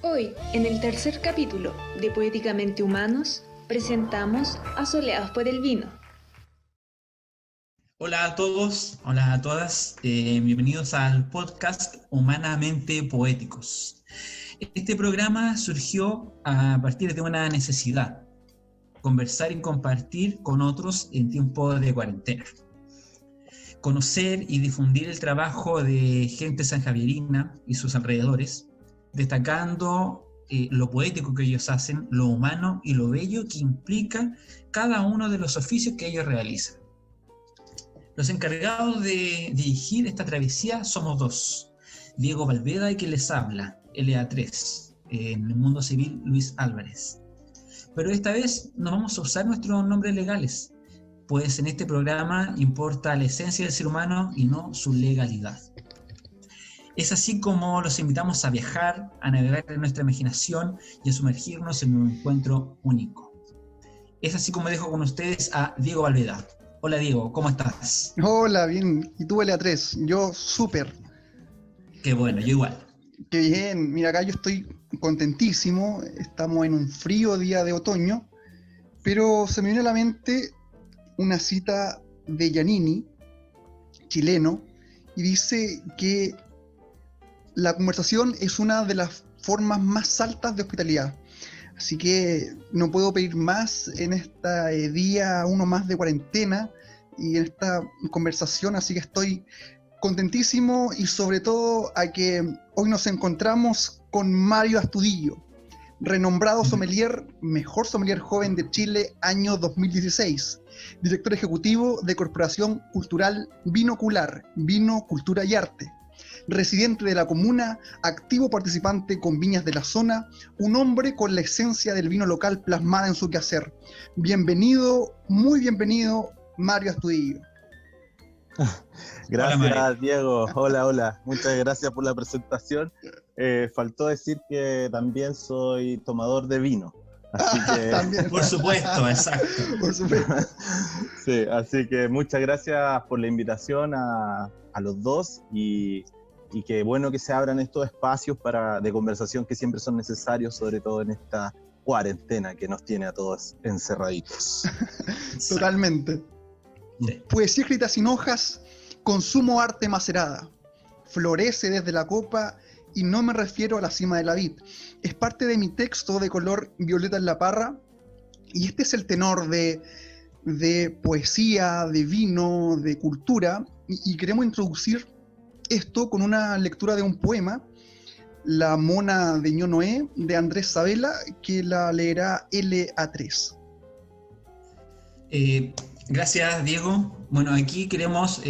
Hoy, en el tercer capítulo de Poéticamente Humanos, presentamos a Soleados por el Vino. Hola a todos, hola a todas, bienvenidos al podcast Humanamente Poéticos. Este programa surgió a partir de una necesidad: conversar y compartir con otros en tiempo de cuarentena. Conocer y difundir el trabajo de gente sanjavierina y sus alrededores, destacando lo poético que ellos hacen, lo humano y lo bello que implica cada uno de los oficios que ellos realizan. Los encargados de dirigir esta travesía somos dos: Diego Valveda y quien les habla, LA3, en el mundo civil Luis Álvarez. Pero esta vez no vamos a usar nuestros nombres legales, pues en este programa importa la esencia del ser humano y no su legalidad. Es así como los invitamos a viajar, a navegar en nuestra imaginación y a sumergirnos en un encuentro único. Es así como dejo con ustedes a Diego Valveda. Hola Diego, ¿cómo estás? Hola, bien. ¿Y tú, LA3? Yo súper. Qué bueno, yo igual. Qué bien. Mira, acá yo estoy contentísimo. Estamos en un frío día de otoño, pero se me viene a la mente una cita de Giannini, chileno, y dice que la conversación es una de las formas más altas de hospitalidad. Así que no puedo pedir más en este día, uno más de cuarentena, y en esta conversación, así que estoy contentísimo, y sobre todo a que hoy nos encontramos con Mario Astudillo, renombrado sommelier, mejor sommelier joven de Chile, año 2016, director ejecutivo de Corporación Cultural Vinocular, Vino, Cultura y Arte, residente de la comuna, activo participante con viñas de la zona, un hombre con la esencia del vino local plasmada en su quehacer. Bienvenido, muy bienvenido, Mario Astudillo. Gracias, Hola, Diego. Hola. Muchas gracias por la presentación. Faltó decir que también soy tomador de vino. Así que... También. Por supuesto, exacto. Por supuesto. Sí, así que muchas gracias por la invitación a los dos, y qué bueno que se abran estos espacios de conversación que siempre son necesarios, sobre todo en esta cuarentena que nos tiene a todos encerraditos. Totalmente. Sí. Poesía escrita sin hojas, consumo arte macerada. Florece desde la copa y no me refiero a la cima de la vid. Es parte de mi texto de color violeta en la parra, y este es el tenor de poesía, de vino, de cultura, y queremos introducir esto con una lectura de un poema, La Mona de Ñonoé, de Andrés Sabela, que la leerá LA3. Gracias, Diego. Bueno, aquí queremos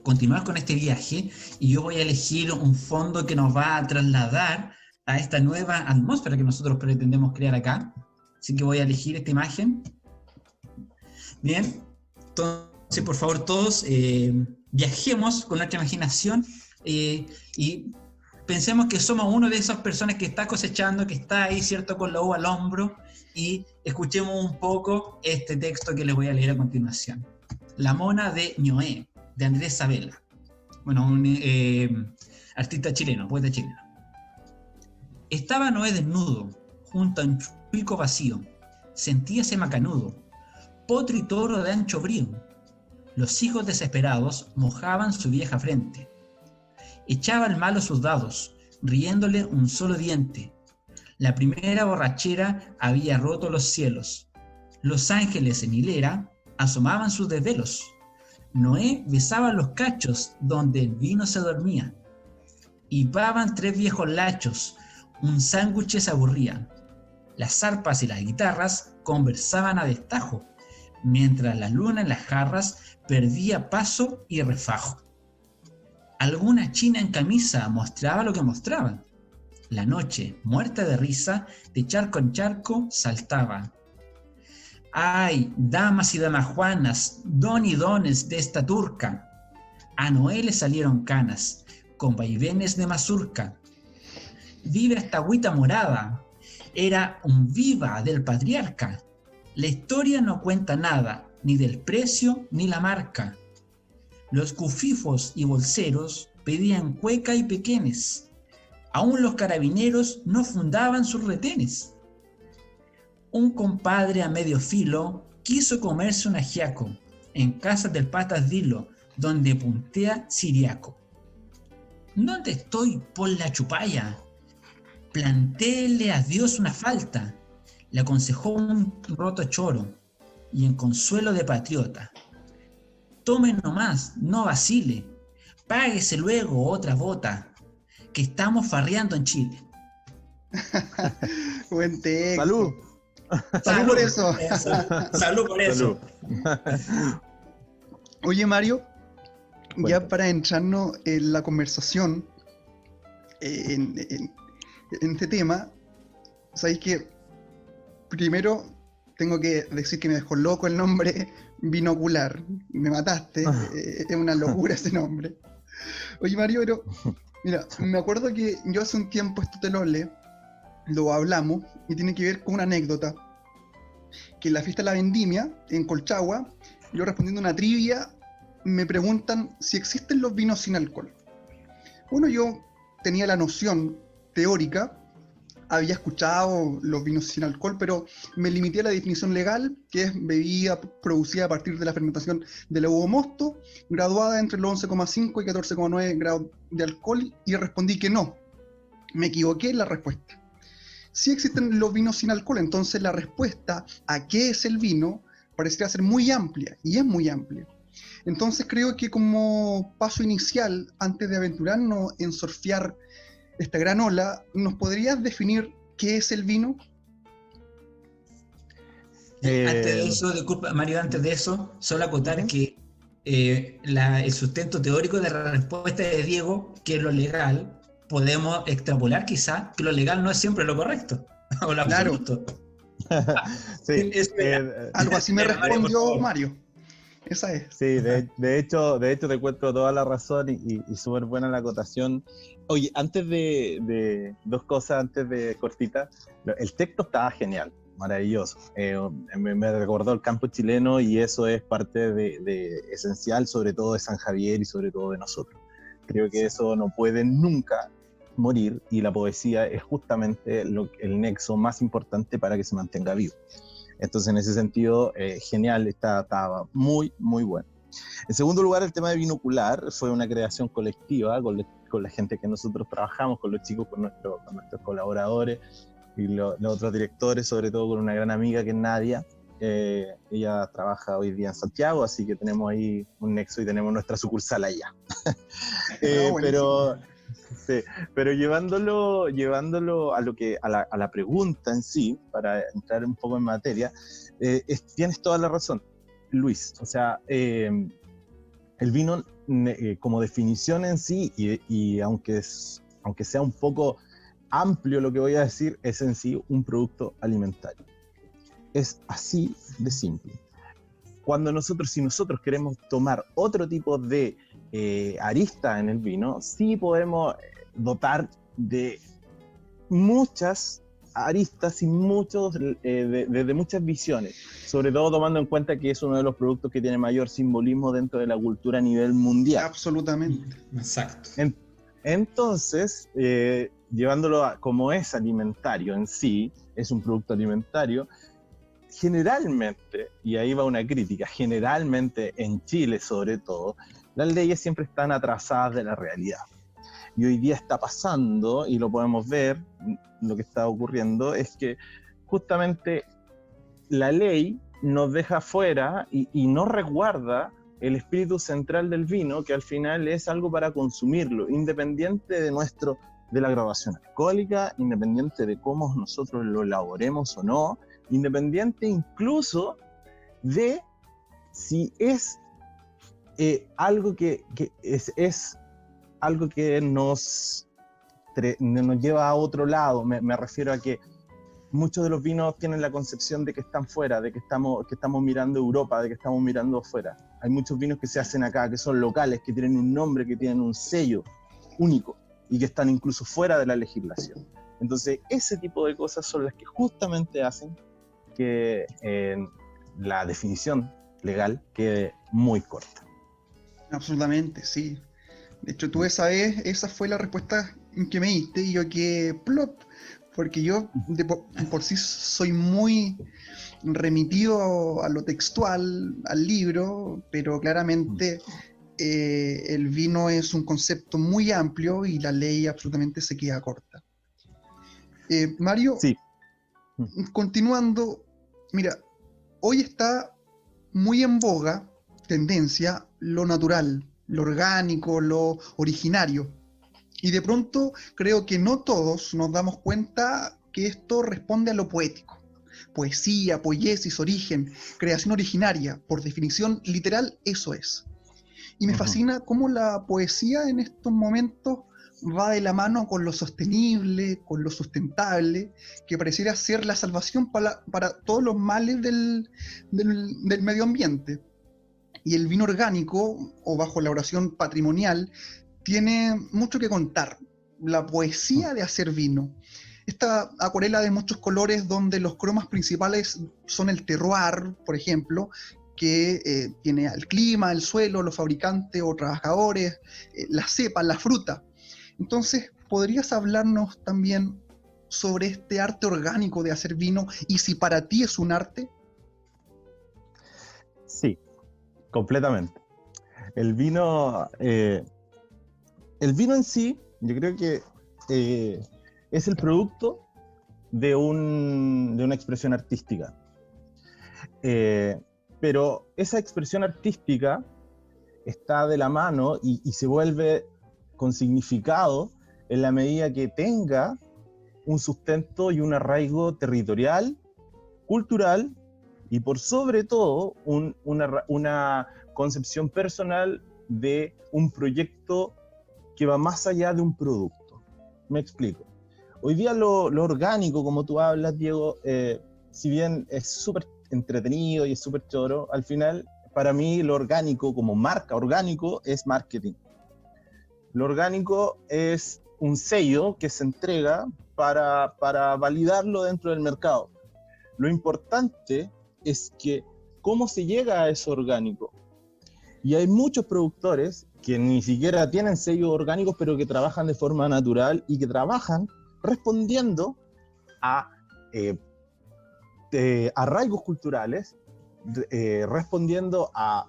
continuar con este viaje, y yo voy a elegir un fondo que nos va a trasladar a esta nueva atmósfera que nosotros pretendemos crear acá. Así que voy a elegir esta imagen. Bien, entonces por favor todos viajemos con nuestra imaginación y pensemos que somos una de esas personas que está cosechando, que está ahí, ¿cierto?, con la uva al hombro, y escuchemos un poco este texto que les voy a leer a continuación. La Mona de Ñoé, de Andrés Sabela. Bueno, un artista chileno, poeta chileno. Estaba Noé desnudo, junto a un chuico vacío. Sentíase macanudo, potro y toro de ancho brío. Los hijos desesperados mojaban su vieja frente. Echaba el malo sus dados, riéndole un solo diente. La primera borrachera había roto los cielos. Los ángeles en hilera asomaban sus desvelos. Noé besaba los cachos donde el vino se dormía. Hipaban tres viejos lachos, un sándwich se aburría. Las arpas y las guitarras conversaban a destajo, mientras la luna en las jarras perdía paso y refajo. Alguna china en camisa mostraba lo que mostraba. La noche, muerta de risa, de charco en charco saltaba. ¡Ay, damas y damajuanas, don y dones de esta turca! A Noé le salieron canas, con vaivenes de mazurca. Viva esta agüita morada, era un viva del patriarca. La historia no cuenta nada, ni del precio ni la marca. Los cufifos y bolseros pedían cueca y pequenes. Aún los carabineros no fundaban sus retenes. Un compadre a medio filo quiso comerse un ajiaco en casa del Patas Dilo, donde puntea Siriaco. ¿Dónde estoy por la chupalla? Plantéele a Dios una falta, le aconsejó un roto choro, y en consuelo de patriota. Tome nomás, no vacile, páguese luego otra bota, que estamos farreando en Chile. Buen texto. ¡Salud! Salud por eso. Salud por eso. Salud. Oye, Mario, ya Cuéntame. para entrarnos en la conversación, en este tema, sabéis que primero tengo que decir que me dejó loco el nombre Binocular. Me mataste, es una locura ese nombre. Oye, Mario, pero mira, me acuerdo que yo hace un tiempo esto te lo hablamos, y tiene que ver con una anécdota. Que en la fiesta de la vendimia, en Colchagua, yo respondiendo una trivia, me preguntan si existen los vinos sin alcohol. Bueno, yo tenía la noción teórica, había escuchado los vinos sin alcohol, pero me limité a la definición legal, que es bebida producida a partir de la fermentación del uva mosto, graduada entre los 11,5 y 14,9 grados de alcohol, y respondí que no. Me equivoqué en la respuesta. Sí existen los vinos sin alcohol, entonces la respuesta a qué es el vino parecería ser muy amplia, y es muy amplia. Entonces creo que como paso inicial, antes de aventurarnos en surfear esta gran ola, ¿nos podrías definir qué es el vino? Antes de eso, disculpa, Mario, antes de eso, solo acotar que el sustento teórico de la respuesta de Diego, que es lo legal, podemos extrapolar quizá que lo legal no es siempre lo correcto, o lo Claro. absoluto. Sí, Algo así me Mario, por respondió favor. Mario. Esa es. sí, de hecho te encuentro toda la razón y súper buena la acotación. Oye, antes de dos cosas, antes de cortita, el texto estaba genial, maravilloso. Me recordó el campo chileno y eso es parte de esencial, sobre todo de San Javier y sobre todo de nosotros. Creo que eso no puede nunca morir y la poesía es justamente el nexo más importante para que se mantenga vivo. Entonces, en ese sentido, genial, estaba muy, muy bueno. En segundo lugar, el tema de Binocular fue una creación colectiva con la gente que nosotros trabajamos, con los chicos, con nuestros colaboradores y los otros directores, sobre todo con una gran amiga que es Nadia. Ella trabaja hoy día en Santiago, así que tenemos ahí un nexo y tenemos nuestra sucursal allá. Pero llevándolo a la pregunta en sí, para entrar un poco en materia, tienes toda la razón, Luis. O sea, el vino como definición en sí, y aunque sea un poco amplio lo que voy a decir, es en sí un producto alimentario. Es así de simple. Si nosotros queremos tomar otro tipo de arista en el vino, sí podemos dotar de muchas aristas y de muchas visiones, sobre todo tomando en cuenta que es uno de los productos que tiene mayor simbolismo dentro de la cultura a nivel mundial. Absolutamente. Exacto. Entonces, llevándolo como es alimentario en sí, es un producto alimentario, generalmente, y ahí va una crítica, generalmente en Chile sobre todo, las leyes siempre están atrasadas de la realidad. Y hoy día está pasando, y lo podemos ver, lo que está ocurriendo, es que justamente la ley nos deja fuera y no resguarda el espíritu central del vino, que al final es algo para consumirlo, independiente de la graduación alcohólica, independiente de cómo nosotros lo elaboremos o no, independiente incluso de si es algo que es algo que nos lleva a otro lado. Me refiero a que muchos de los vinos tienen la concepción de que están fuera, de que estamos mirando Europa, de que estamos mirando afuera. Hay muchos vinos que se hacen acá, que son locales, que tienen un nombre, que tienen un sello único y que están incluso fuera de la legislación. Entonces, ese tipo de cosas son las que justamente hacen que la definición legal quede muy corta. Absolutamente, sí. De hecho, tú esa fue la respuesta que me diste y yo quedé plop, porque yo por sí soy muy remitido a lo textual, al libro, pero claramente el vino es un concepto muy amplio y la ley absolutamente se queda corta. Mario, Sí. continuando, mira, hoy está muy en boga, tendencia, lo natural, lo orgánico, lo originario. Y de pronto creo que no todos nos damos cuenta que esto responde a lo poético. Poesía, poiesis, origen, creación originaria, por definición literal, eso es. Y me fascina cómo la poesía en estos momentos va de la mano con lo sostenible, con lo sustentable, que pareciera ser la salvación para todos los males del medio ambiente. Y el vino orgánico, o bajo la oración patrimonial, tiene mucho que contar. La poesía de hacer vino. Esta acuarela de muchos colores donde los cromas principales son el terroir, por ejemplo, que tiene el clima, el suelo, los fabricantes o trabajadores, las cepas, la fruta. Entonces, ¿podrías hablarnos también sobre este arte orgánico de hacer vino y si para ti es un arte? Sí, completamente. El vino en sí, yo creo que es el producto de una expresión artística. Pero esa expresión artística está de la mano y se vuelve con significado en la medida que tenga un sustento y un arraigo territorial, cultural y por sobre todo una concepción personal de un proyecto que va más allá de un producto. Me explico. Hoy día lo orgánico, como tú hablas, Diego, si bien es súper entretenido y es súper choro, al final, para mí, lo orgánico, como marca orgánico, es marketing. Lo orgánico es un sello que se entrega para validarlo dentro del mercado. Lo importante es que cómo se llega a eso orgánico. Y hay muchos productores que ni siquiera tienen sellos orgánicos, pero que trabajan de forma natural y que trabajan respondiendo a arraigos culturales, respondiendo a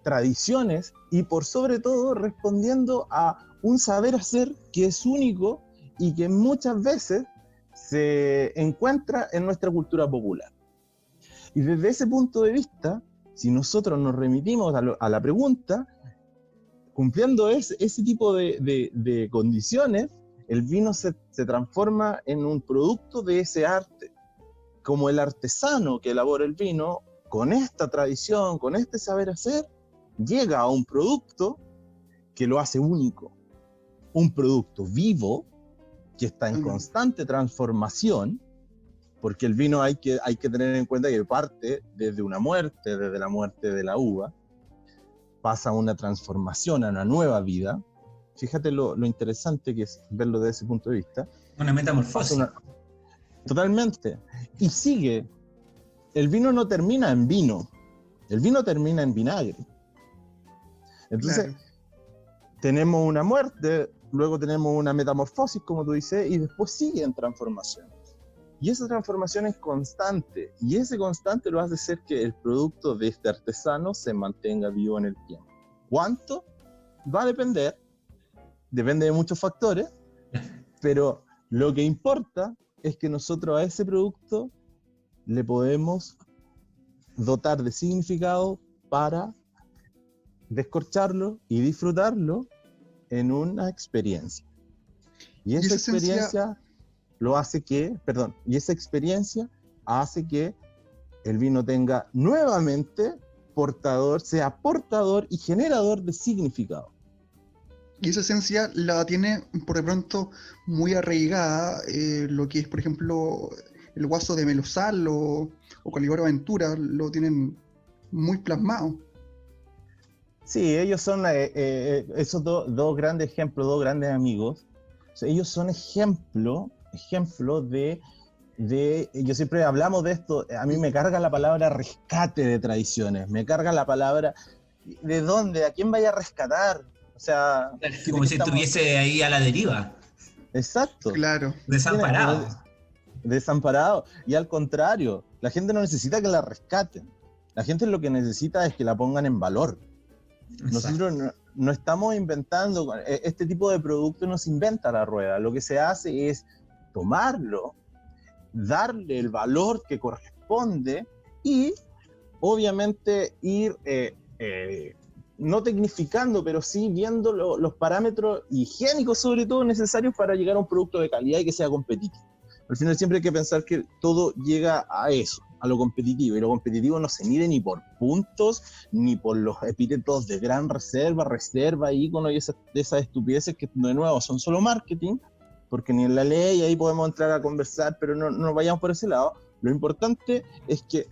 tradiciones y por sobre todo respondiendo a un saber hacer que es único y que muchas veces se encuentra en nuestra cultura popular. Y desde ese punto de vista, si nosotros nos remitimos a la pregunta, cumpliendo ese tipo de condiciones, el vino se transforma en un producto de ese arte. Como el artesano que elabora el vino, con esta tradición, con este saber hacer, llega a un producto que lo hace único. Un producto vivo, que está en constante transformación, porque el vino hay que tener en cuenta que parte desde una muerte, desde la muerte de la uva, pasa a una transformación, a una nueva vida. Fíjate lo interesante que es verlo desde ese punto de vista. Una metamorfosis. Totalmente. Y sigue. El vino no termina en vino. El vino termina en vinagre. Entonces, claro, tenemos una muerte, luego tenemos una metamorfosis, como tú dices, y después sigue en transformación. Y esa transformación es constante. Y ese constante lo hace hacer que el producto de este artesano se mantenga vivo en el tiempo. ¿Cuánto? Va a depende de muchos factores, pero lo que importa es que nosotros a ese producto le podemos dotar de significado para descorcharlo y disfrutarlo en una experiencia. Y esa experiencia lo hace que, y esa experiencia hace que el vino tenga nuevamente sea portador y generador de significado. Y esa esencia la tiene por de pronto muy arraigada lo que es, por ejemplo, el Guaso de Melosal o Calibaro Aventura, lo tienen muy plasmado. Sí, ellos son esos dos grandes ejemplos, dos grandes amigos. O sea, ellos son ejemplo de, yo siempre hablamos de esto, a mí me carga la palabra rescate de tradiciones, me carga la palabra, ¿de dónde? ¿A quién vaya a rescatar? O sea, como si estuviese ahí a la deriva. Exacto. Claro. Desamparado. Desamparado. Y al contrario, la gente no necesita que la rescaten. La gente lo que necesita es que la pongan en valor. Nosotros no estamos inventando, este tipo de producto no se inventa la rueda. Lo que se hace es tomarlo, darle el valor que corresponde y obviamente ir no tecnificando, pero sí viendo los parámetros higiénicos sobre todo necesarios para llegar a un producto de calidad y que sea competitivo. Al final siempre hay que pensar que todo llega a eso, a lo competitivo, y lo competitivo no se mide ni por puntos, ni por los epítetos de gran reserva, ícono y esas estupideces que de nuevo son solo marketing, porque ni en la ley ahí podemos entrar a conversar, pero no vayamos por ese lado. Lo importante es que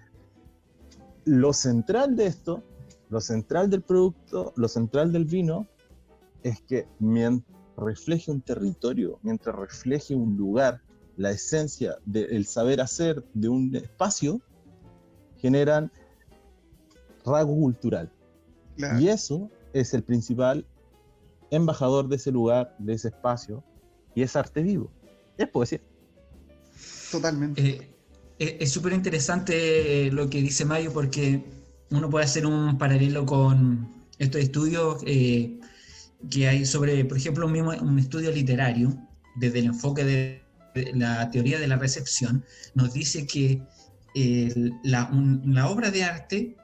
lo central de esto, lo central del producto, lo central del vino, es que mientras refleje un territorio, mientras refleje un lugar, la esencia del saber hacer de un espacio, generan rasgo cultural. Claro. Y eso es el principal embajador de ese lugar, de ese espacio, y es arte vivo. Es poesía. Totalmente. Es súper interesante lo que dice Mayo, porque uno puede hacer un paralelo con estos estudios que hay sobre, por ejemplo, un estudio literario, desde el enfoque de la teoría de la recepción, nos dice que la obra de arte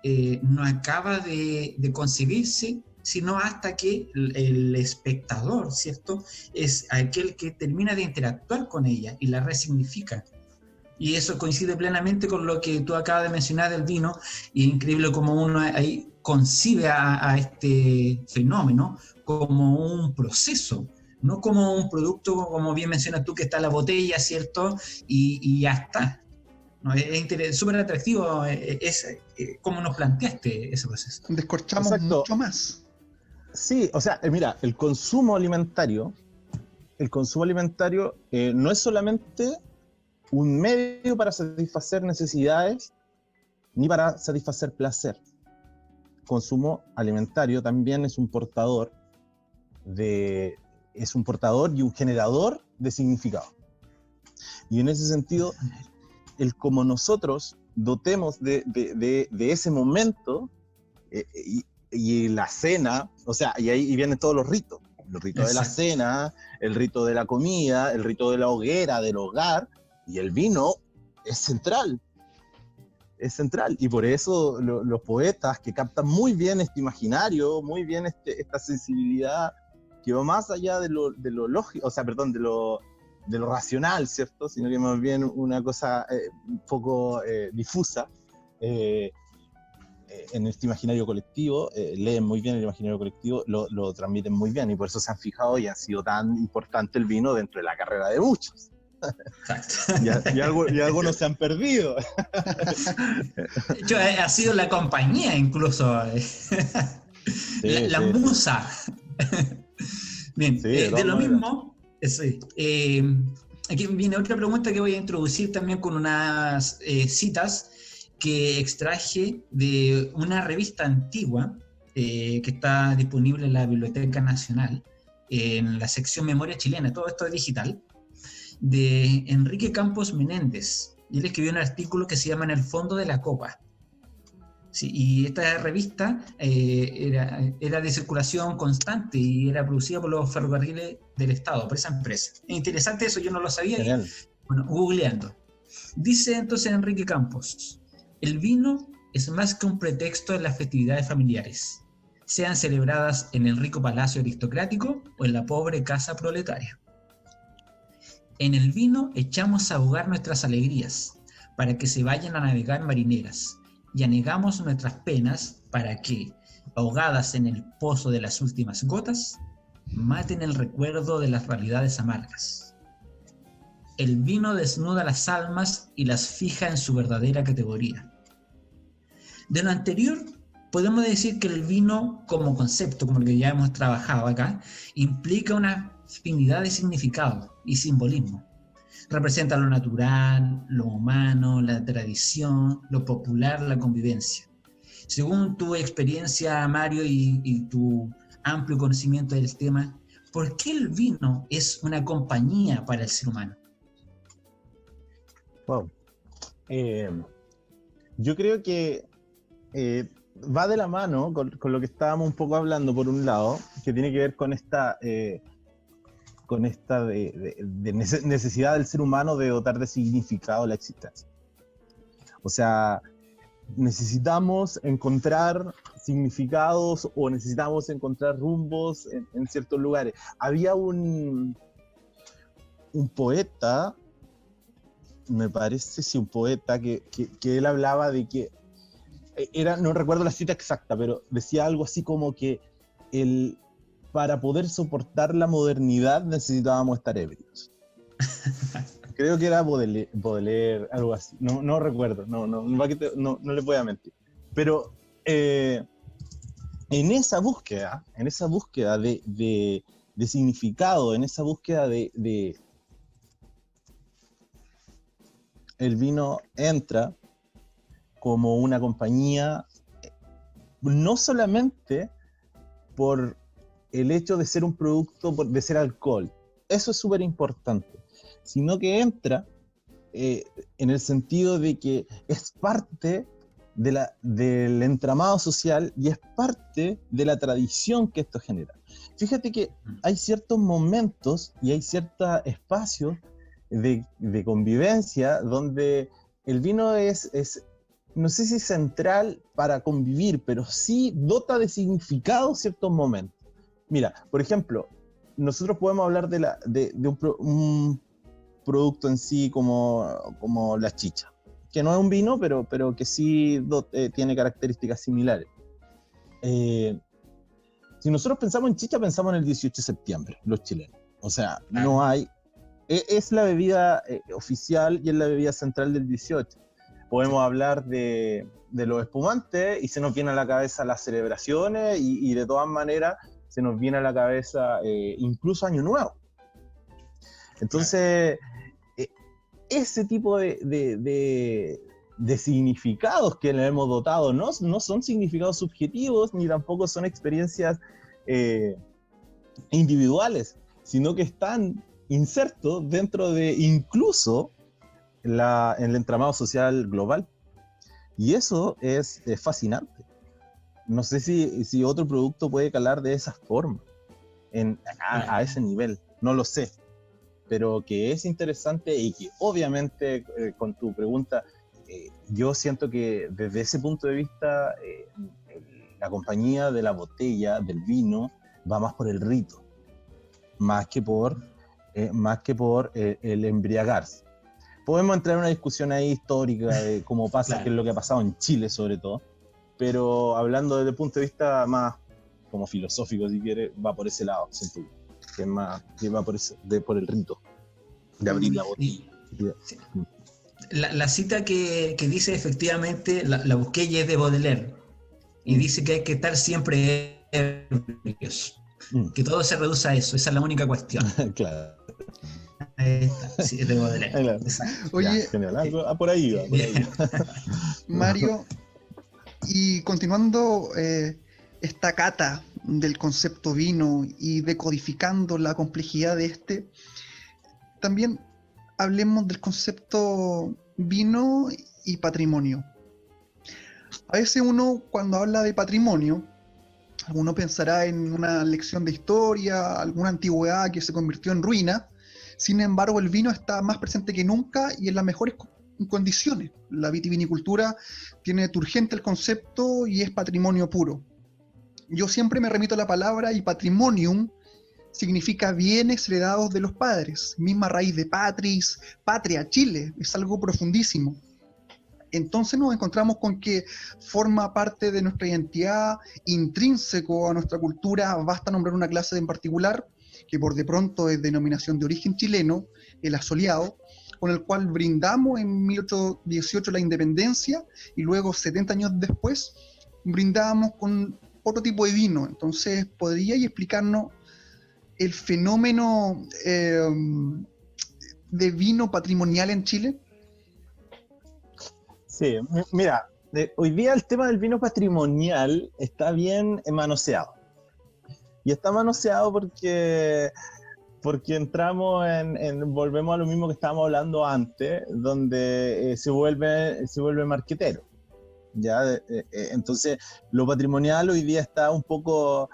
no acaba de concebirse, sino hasta que el espectador, ¿cierto?, es aquel que termina de interactuar con ella y la resignifica. Y eso coincide plenamente con lo que tú acabas de mencionar del vino, y es increíble cómo uno ahí concibe a este fenómeno como un proceso, no como un producto, como bien mencionas tú, que está la botella, ¿cierto? Y ya está. ¿No? Es súper atractivo cómo nos planteaste ese proceso. Descorchamos Exacto. mucho más. Sí, o sea, mira, el consumo alimentario no es solamente un medio para satisfacer necesidades ni para satisfacer placer. El consumo alimentario también es un portador y un generador de significado. Y en ese sentido, el como nosotros dotemos de ese momento y la cena, o sea, y ahí vienen todos los ritos. El rito de la cena, el rito de la comida, el rito de la hoguera, del hogar, y el vino es central. Es central, y por eso los poetas que captan muy bien este imaginario, muy bien esta sensibilidad que va más allá de lo lógico, o sea, perdón, de lo racional, ¿cierto? Sino que más bien una cosa un poco difusa en este imaginario colectivo, leen muy bien el imaginario colectivo, lo transmiten muy bien, y por eso se han fijado y ha sido tan importante el vino dentro de la carrera de muchos. y algunos se han perdido. Ha sido la compañía incluso, la musa. Bien, Sí, de lo mismo, aquí viene otra pregunta que voy a introducir también con unas citas que extraje de una revista antigua que está disponible en la Biblioteca Nacional, en la sección Memoria Chilena, todo esto es digital, de Enrique Campos Menéndez. Y él escribió un artículo que se llama En el fondo de la copa. Sí, y esta revista era de circulación constante y era producida por los ferrocarriles del Estado, por esa empresa. Es interesante eso, yo no lo sabía. Genial. Bueno, googleando. Dice entonces Enrique Campos: el vino es más que un pretexto en las festividades familiares, sean celebradas en el rico palacio aristocrático o en la pobre casa proletaria. En el vino echamos a ahogar nuestras alegrías, para que se vayan a navegar marineras, y anegamos nuestras penas para que, ahogadas en el pozo de las últimas gotas, maten el recuerdo de las realidades amargas. El vino desnuda las almas y las fija en su verdadera categoría. De lo anterior, podemos decir que el vino como concepto, como el que ya hemos trabajado acá, implica una infinidad de significado y simbolismo. Representa lo natural, lo humano, la tradición, lo popular, la convivencia. Según tu experiencia, Mario, y tu amplio conocimiento del tema, ¿por qué el vino es una compañía para el ser humano? Wow. Yo creo que va de la mano con lo que estábamos un poco hablando, por un lado, que tiene que ver con esta necesidad del ser humano de dotar de significado la existencia. O sea, necesitamos encontrar significados o necesitamos encontrar rumbos en ciertos lugares. Había un poeta, me parece, sí, un poeta que él hablaba de que no recuerdo la cita exacta, pero decía algo así como que para poder soportar la modernidad necesitábamos estar ebrios. Creo que era Baudelaire, algo así. No recuerdo, no le voy a mentir. Pero en esa búsqueda de significado, en esa búsqueda de el vino entra como una compañía, no solamente por el hecho de ser un producto, de ser alcohol, eso es súper importante, sino que entra en el sentido de que es parte del entramado social y es parte de la tradición que esto genera. Fíjate que hay ciertos momentos y hay ciertos espacios de convivencia donde el vino es, no sé si central para convivir, pero sí dota de significado ciertos momentos. Mira, por ejemplo, nosotros podemos hablar de un producto en sí como la chicha, que no es un vino, pero que sí tiene características similares. Si nosotros pensamos en chicha, pensamos en el 18 de septiembre, los chilenos. O sea, no hay... Es la bebida oficial y es la bebida central del 18. Podemos hablar de los espumantes y se nos viene a la cabeza las celebraciones y de todas maneras se nos viene a la cabeza incluso Año Nuevo. Entonces, ese tipo de significados que le hemos dotado no son significados subjetivos ni tampoco son experiencias individuales, sino que están insertos dentro de incluso en el entramado social global. Y eso es fascinante. No sé si otro producto puede calar de esa forma, a ese nivel, no lo sé. Pero que es interesante y que obviamente con tu pregunta, yo siento que desde ese punto de vista la compañía de la botella, del vino, va más por el rito, más que por el embriagarse. Podemos entrar en una discusión ahí histórica de cómo pasa, qué es lo que ha pasado en Chile sobre todo, pero hablando desde el punto de vista más como filosófico, si quieres, va por ese lado, siento yo, que va por el rito de abrir la botella. Sí. La cita que dice efectivamente, la busqué y es de Baudelaire, y dice que hay que estar siempre ebrios, que todo se reduce a eso, esa es la única cuestión. Claro. Ahí está, sí, es de Baudelaire. Claro. Oye, ya, genial. Por ahí va. Mario, y continuando esta cata del concepto vino y decodificando la complejidad de este, también hablemos del concepto vino y patrimonio. A veces uno, cuando habla de patrimonio, uno pensará en una lección de historia, alguna antigüedad que se convirtió en ruina. Sin embargo, el vino está más presente que nunca y en las mejores condiciones. La vitivinicultura tiene turgente el concepto y es patrimonio puro. Yo siempre me remito a la palabra y patrimonium significa bienes heredados de los padres, misma raíz de patris, patria, Chile, es algo profundísimo. Entonces nos encontramos con que forma parte de nuestra identidad, intrínseco a nuestra cultura. Basta nombrar una clase en particular, que por de pronto es denominación de origen chileno, el asoleado, con el cual brindamos en 1818 la independencia y luego 70 años después brindábamos con otro tipo de vino. Entonces, ¿podríais explicarnos el fenómeno de vino patrimonial en Chile? Sí, mira, hoy día el tema del vino patrimonial está bien manoseado. Y está manoseado porque entramos volvemos a lo mismo que estábamos hablando antes, donde se vuelve marquetero. ¿Ya? Entonces, lo patrimonial hoy día está un poco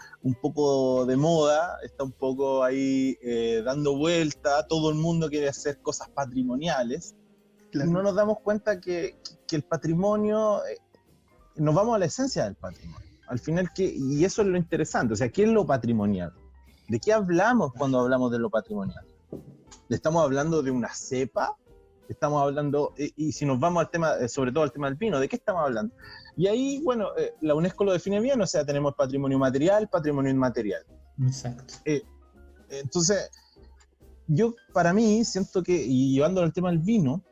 de moda, está un poco ahí dando vuelta, todo el mundo quiere hacer cosas patrimoniales. Claro. No nos damos cuenta que el patrimonio, nos vamos a la esencia del patrimonio. Al final, y eso es lo interesante, o sea, ¿qué es lo patrimonial? ¿De qué hablamos cuando hablamos de lo patrimonial? ¿Estamos hablando de una cepa? Estamos hablando, y si nos vamos al tema, sobre todo al tema del vino, ¿de qué estamos hablando? Y ahí, bueno, la UNESCO lo define bien, o sea, tenemos patrimonio material, patrimonio inmaterial. Exacto. Entonces, yo para mí siento que, y llevándolo al tema del vino,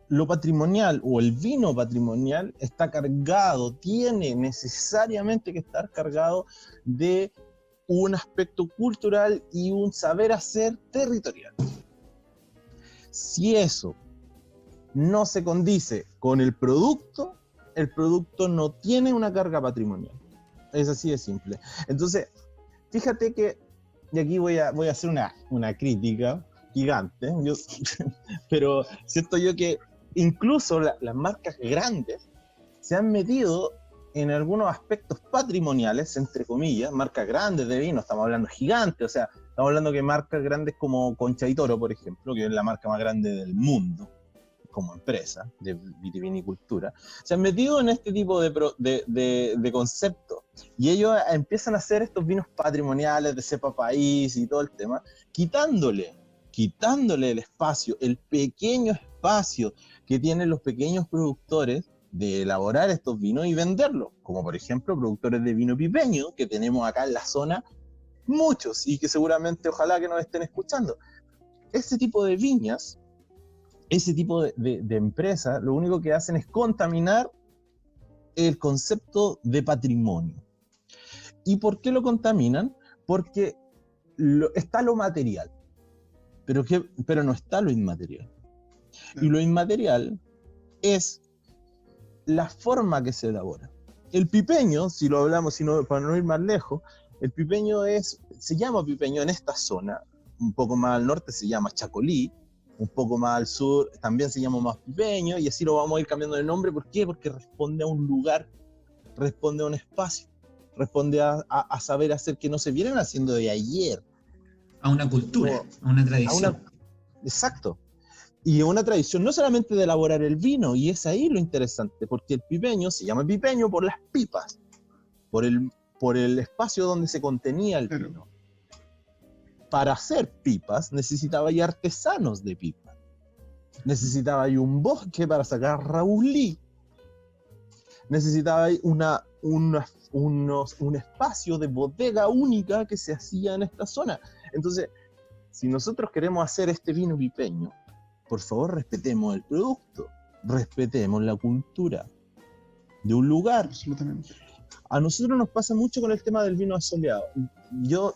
lo patrimonial o el vino patrimonial está cargado, tiene necesariamente que estar cargado de un aspecto cultural y un saber hacer territorial. Si eso no se condice con el producto no tiene una carga patrimonial. Es así de simple. Entonces, fíjate que, y aquí voy a hacer una crítica gigante, pero siento yo que incluso las marcas grandes se han metido en algunos aspectos patrimoniales, entre comillas, marcas grandes de vino, estamos hablando gigantes, o sea, estamos hablando que marcas grandes como Concha y Toro, por ejemplo, que es la marca más grande del mundo, como empresa de vitivinicultura, se han metido en este tipo de conceptos, y ellos empiezan a hacer estos vinos patrimoniales de cepa país y todo el tema, quitándole el espacio, el pequeño espacio que tienen los pequeños productores de elaborar estos vinos y venderlos, como por ejemplo productores de vino pipeño, que tenemos acá en la zona muchos, y que seguramente ojalá que nos estén escuchando. Ese tipo de viñas, ese tipo de empresas, lo único que hacen es contaminar el concepto de patrimonio. ¿Y por qué lo contaminan? Porque está lo material, pero no está lo inmaterial. Y lo inmaterial es la forma que se elabora. El pipeño, si lo hablamos, para no ir más lejos, el pipeño se llama pipeño en esta zona, un poco más al norte se llama Chacolí, un poco más al sur también se llama más pipeño, y así lo vamos a ir cambiando de nombre. ¿Por qué? Porque responde a un lugar, responde a un espacio, responde a saber hacer que no se vienen haciendo de ayer. A una cultura, a una tradición. Exacto. Y una tradición no solamente de elaborar el vino, y es ahí lo interesante, porque el pipeño se llama pipeño por las pipas, por el espacio donde se contenía el vino. Para hacer pipas necesitaba ya artesanos de pipas, necesitaba ya un bosque para sacar raulí, necesitaba un espacio de bodega única que se hacía en esta zona. Entonces, si nosotros queremos hacer este vino pipeño, por favor, respetemos el producto, respetemos la cultura de un lugar. Absolutamente. A nosotros nos pasa mucho con el tema del vino asoleado. Yo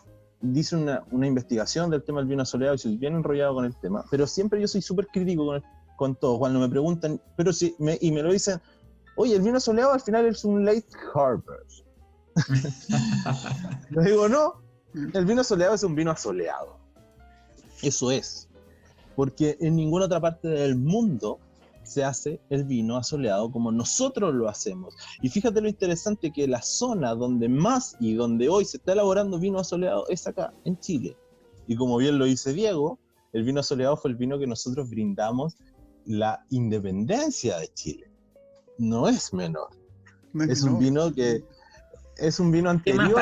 hice una investigación del tema del vino asoleado y soy bien enrollado con el tema, pero siempre yo soy súper crítico con todo. Cuando me preguntan, y me lo dicen, oye, el vino asoleado al final es un late harvest. Les digo, no, el vino asoleado es un vino asoleado. Eso es. Porque en ninguna otra parte del mundo se hace el vino asoleado como nosotros lo hacemos. Y fíjate lo interesante, que la zona donde más y donde hoy se está elaborando vino asoleado es acá, en Chile. Y como bien lo dice Diego, el vino asoleado fue el vino que nosotros brindamos la independencia de Chile. No es menor. Es un vino que es un vino anterior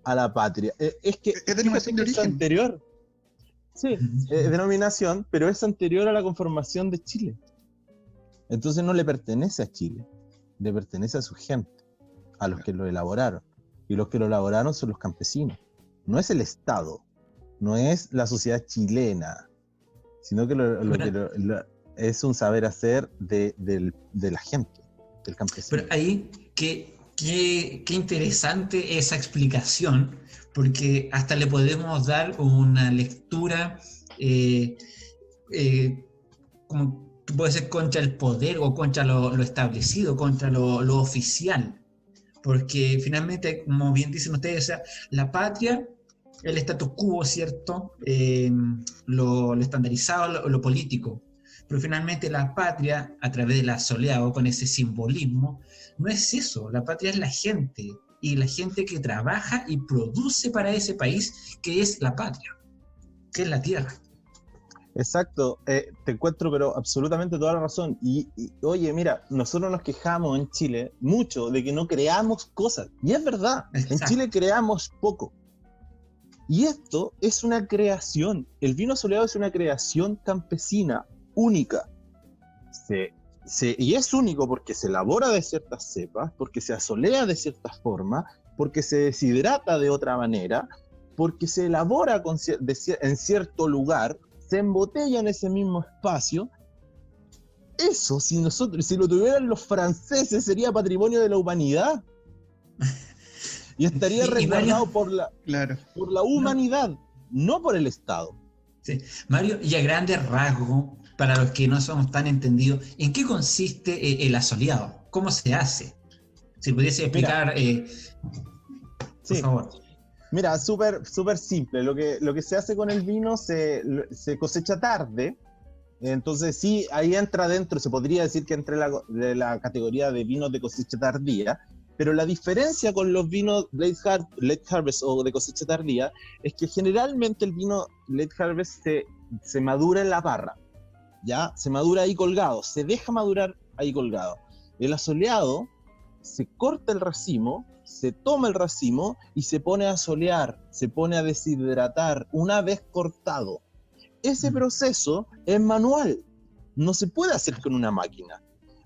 a la patria. Es que es denominación de origen. Anterior. Sí, denominación, pero es anterior a la conformación de Chile. Entonces no le pertenece a Chile, le pertenece a su gente, a los que lo elaboraron. Y los que lo elaboraron son los campesinos. No es el Estado, no es la sociedad chilena, sino que es un saber hacer de la gente, del campesino. Pero ahí, qué interesante esa explicación, porque hasta le podemos dar una lectura como puede ser contra el poder o contra lo establecido, contra lo oficial. porque finalmente, como bien dicen ustedes, o sea, la patria, el status quo, ¿cierto? Lo estandarizado, lo político. Pero finalmente la patria, a través del asoleado, con ese simbolismo, no es eso. La patria es la gente, y la gente que trabaja y produce para ese país, que es la patria, que es la tierra. Exacto, te encuentro pero absolutamente toda la razón. Oye, mira, nosotros nos quejamos en Chile mucho de que no creamos cosas. Y es verdad, en Exacto. Chile creamos poco. Y esto es una creación. El vino soleado es una creación campesina única. Y es único porque se elabora de ciertas cepas, porque se asolea de ciertas formas, porque se deshidrata de otra manera, porque se elabora en cierto lugar, se embotella en ese mismo espacio. Eso, si lo tuvieran los franceses, sería patrimonio de la humanidad. Y estaría resguardado Claro. por la humanidad, no por el Estado. Sí. Mario, y a grandes rasgos, para los que no somos tan entendidos, ¿en qué consiste el asoleado? ¿Cómo se hace? Si pudiese explicar, por favor. Mira, súper simple. Lo que se hace con el vino se cosecha tarde. Entonces sí, ahí entra dentro, se podría decir que entra de la categoría de vinos de cosecha tardía, pero la diferencia con los vinos late harvest o de cosecha tardía es que generalmente el vino late harvest se madura en la parra, ¿ya? Se madura ahí colgado, se deja madurar ahí colgado. El asoleado se corta el racimo, se toma el racimo y se pone a solear, se pone a deshidratar una vez cortado. Ese proceso es manual, no se puede hacer con una máquina.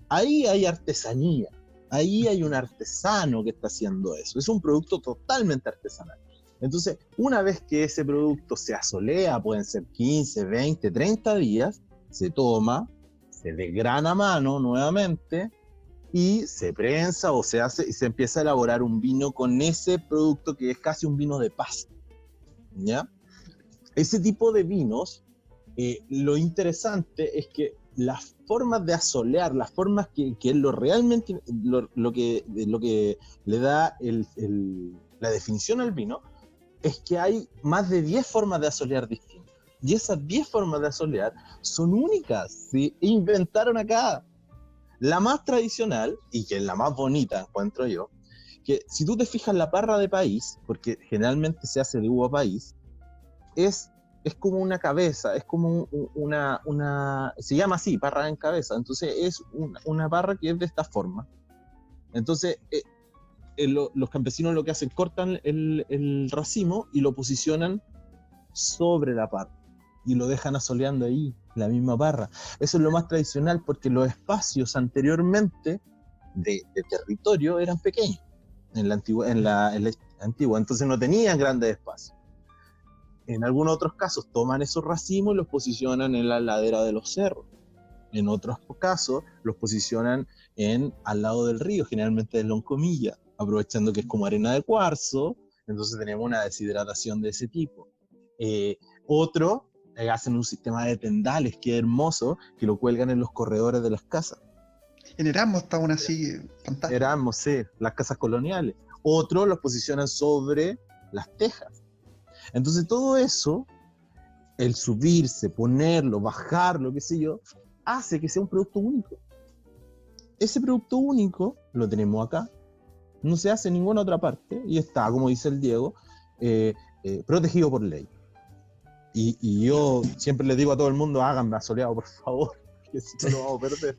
Ahí hay artesanía, ahí hay un artesano que está haciendo eso. Es un producto totalmente artesanal. Entonces, una vez que ese producto se asolea, pueden ser 15, 20, 30 días, se toma, se desgrana a mano nuevamente y se prensa o se hace y se empieza a elaborar un vino con ese producto que es casi un vino de pasta, ¿ya? Ese tipo de vinos, lo interesante es que las formas de asolear, las formas que es lo realmente lo que le da la definición al vino, es que hay más de 10 formas de asolear distintas. Y esas 10 formas de asolear son únicas, se inventaron acá. La más tradicional, y que es la más bonita, encuentro yo, que si tú te fijas la parra de país, porque generalmente se hace de uva país, es como una cabeza, es como se llama así, parra en cabeza. Entonces es una parra que es de esta forma. Entonces los campesinos lo que hacen, cortan el racimo y lo posicionan sobre la parra y lo dejan asoleando ahí, la misma parra. Eso es lo más tradicional, porque los espacios anteriormente de territorio eran pequeños en la antigua, entonces no tenían grandes espacios. En algunos otros casos toman esos racimos y los posicionan en la ladera de los cerros. En otros casos los posicionan al lado del río, generalmente de Loncomilla, aprovechando que es como arena de cuarzo, entonces tenemos una deshidratación de ese tipo. Otro, hacen un sistema de tendales que es hermoso, que lo cuelgan en los corredores de las casas. En Erasmus está aún así, fantástico. Erasmus, sí, las casas coloniales. Otros los posicionan sobre las tejas. Entonces todo eso, el subirse, ponerlo, bajarlo, qué sé yo, hace que sea un producto único. Ese producto único lo tenemos acá, no se hace en ninguna otra parte y está, como dice el Diego, protegido por ley. Y yo siempre les digo a todo el mundo, háganme asoleado, por favor, que si no lo vamos a perder.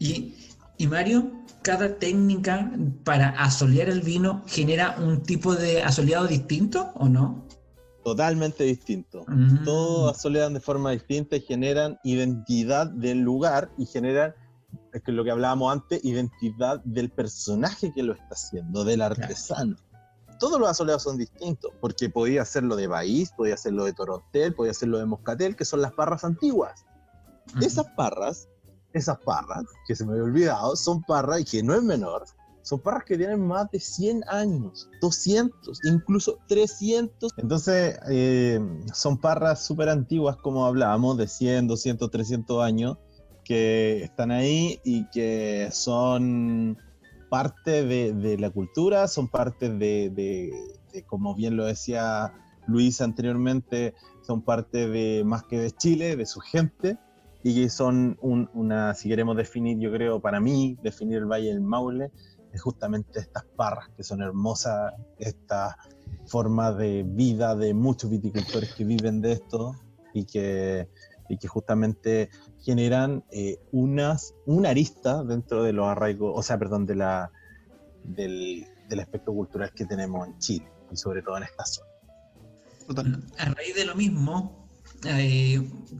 Y Mario, cada técnica para asolear el vino genera un tipo de asoleado distinto, ¿o no? Totalmente distinto. Todos asolean de forma distinta y generan identidad del lugar y generan, es que lo que hablábamos antes, identidad del personaje que lo está haciendo, del artesano. Claro. Todos los asoleados son distintos, porque podía hacerlo de Baís, podía hacerlo de Torontel, podía hacerlo de Moscatel, que son las parras antiguas. Esas parras, que se me había olvidado, son parras, y que no es menor, son parras que tienen más de 100 años, 200, incluso 300. Entonces, son parras súper antiguas, como hablábamos, de 100, 200, 300 años, que están ahí y que son parte de la cultura, son parte de, como bien lo decía Luis anteriormente, son parte de más que de Chile, de su gente, y que son si queremos definir, yo creo, para mí, definir el Valle del Maule, es justamente estas parras que son hermosas, esta forma de vida de muchos viticultores que viven de esto y que justamente generan una arista dentro de los arraigos, o sea, perdón, del aspecto cultural que tenemos en Chile y sobre todo en esta zona. Bueno, a raíz de lo mismo,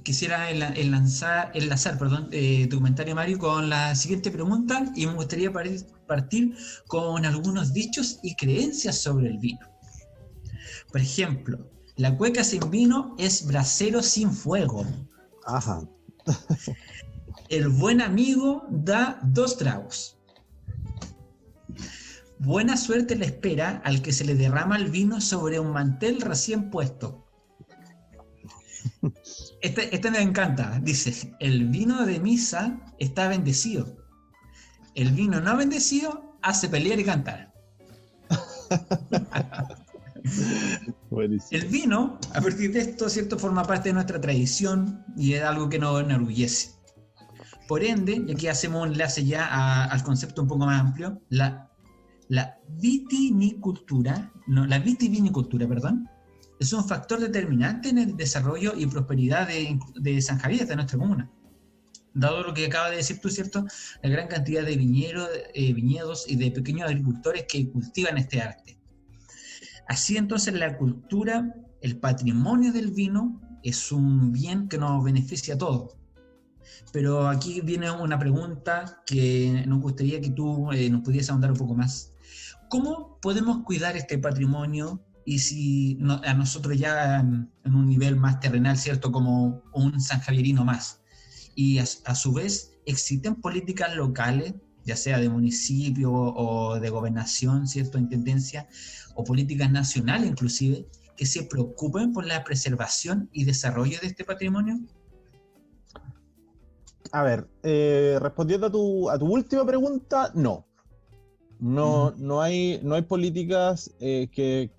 quisiera enlazar tu comentario, Mario, con la siguiente pregunta, y me gustaría partir con algunos dichos y creencias sobre el vino. Por ejemplo, la cueca sin vino es brasero sin fuego. Ajá. El buen amigo da 2 tragos. Buena suerte le espera al que se le derrama el vino sobre un mantel recién puesto. Este me encanta. Dice, el vino de misa está bendecido. El vino no bendecido hace pelear y cantar. Buenísimo. El vino, a partir de esto, ¿cierto?, forma parte de nuestra tradición y es algo que nos enorgullece. Por ende, y aquí hacemos un enlace ya al concepto un poco más amplio, la vitivinicultura, es un factor determinante en el desarrollo y prosperidad de San Javier, de nuestra comuna. Dado lo que acaba de decir tú, ¿cierto?, la gran cantidad de viñedos y de pequeños agricultores que cultivan este arte. Así entonces la cultura, el patrimonio del vino es un bien que nos beneficia a todos. Pero aquí viene una pregunta que nos gustaría que tú nos pudieras ahondar un poco más. ¿Cómo podemos cuidar este patrimonio? Y si a nosotros ya en un nivel más terrenal, ¿cierto?, como un sanjavierino más. Y a su vez, ¿existen políticas locales, ya sea de municipio o de gobernación, ¿cierto?, intendencia, o políticas nacionales inclusive, que se preocupen por la preservación y desarrollo de este patrimonio? A ver, respondiendo a tu última pregunta, no. No hay políticas que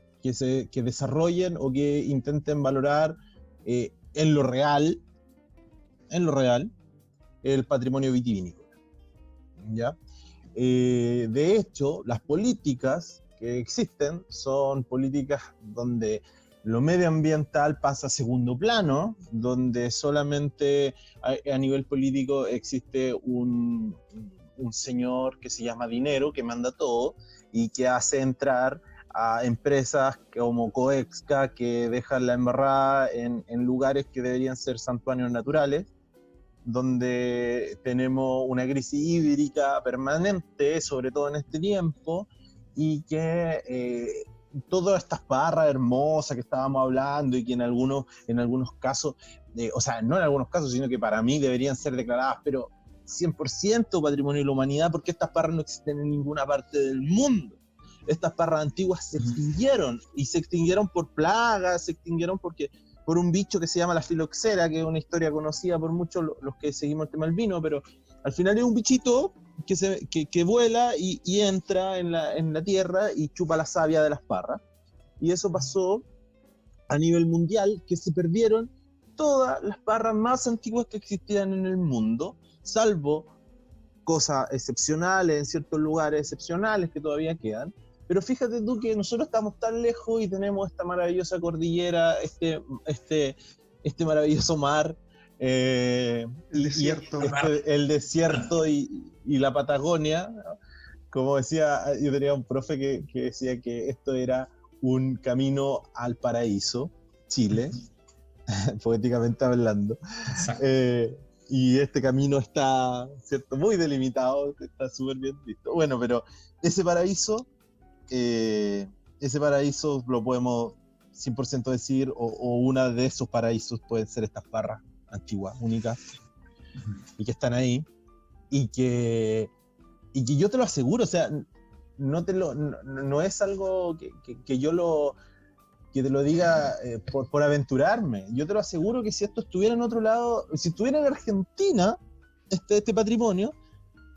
desarrollen o que intenten valorar en lo real el patrimonio vitivinícola, ¿ya? De hecho, las políticas que existen son políticas donde lo medioambiental pasa a segundo plano, donde solamente a nivel político existe un señor que se llama dinero, que manda todo y que hace entrar a empresas como Coexca que dejan la embarrada en lugares que deberían ser santuarios naturales, donde tenemos una crisis hídrica permanente, sobre todo en este tiempo, y que todas estas parras hermosas que estábamos hablando y que en algunos casos, o sea, no en algunos casos, sino que para mí deberían ser declaradas, pero 100% patrimonio de la humanidad, porque estas parras no existen en ninguna parte del mundo. Estas parras antiguas se extinguieron, y se extinguieron por plagas, se extinguieron por un bicho que se llama la filoxera, que es una historia conocida por muchos los que seguimos el tema del vino, pero al final es un bichito que vuela y entra en la tierra y chupa la savia de las parras. Y eso pasó a nivel mundial, que se perdieron todas las parras más antiguas que existían en el mundo, salvo cosas excepcionales en ciertos lugares excepcionales que todavía quedan. Pero fíjate tú que nosotros estamos tan lejos y tenemos esta maravillosa cordillera, este maravilloso mar, El desierto. el desierto y la Patagonia. Como decía, yo tenía un profe que decía que esto era un camino al paraíso, Chile, poéticamente hablando. Y este camino está, ¿cierto?, muy delimitado, está súper bien visto. Bueno, pero ese paraíso lo podemos 100% decir, o una de esos paraísos pueden ser estas parras antiguas, únicas, y que están ahí, y que yo te lo aseguro, o sea, no es algo que yo que te lo diga por aventurarme. Yo te lo aseguro que si esto estuviera en otro lado, si estuviera en Argentina, este patrimonio,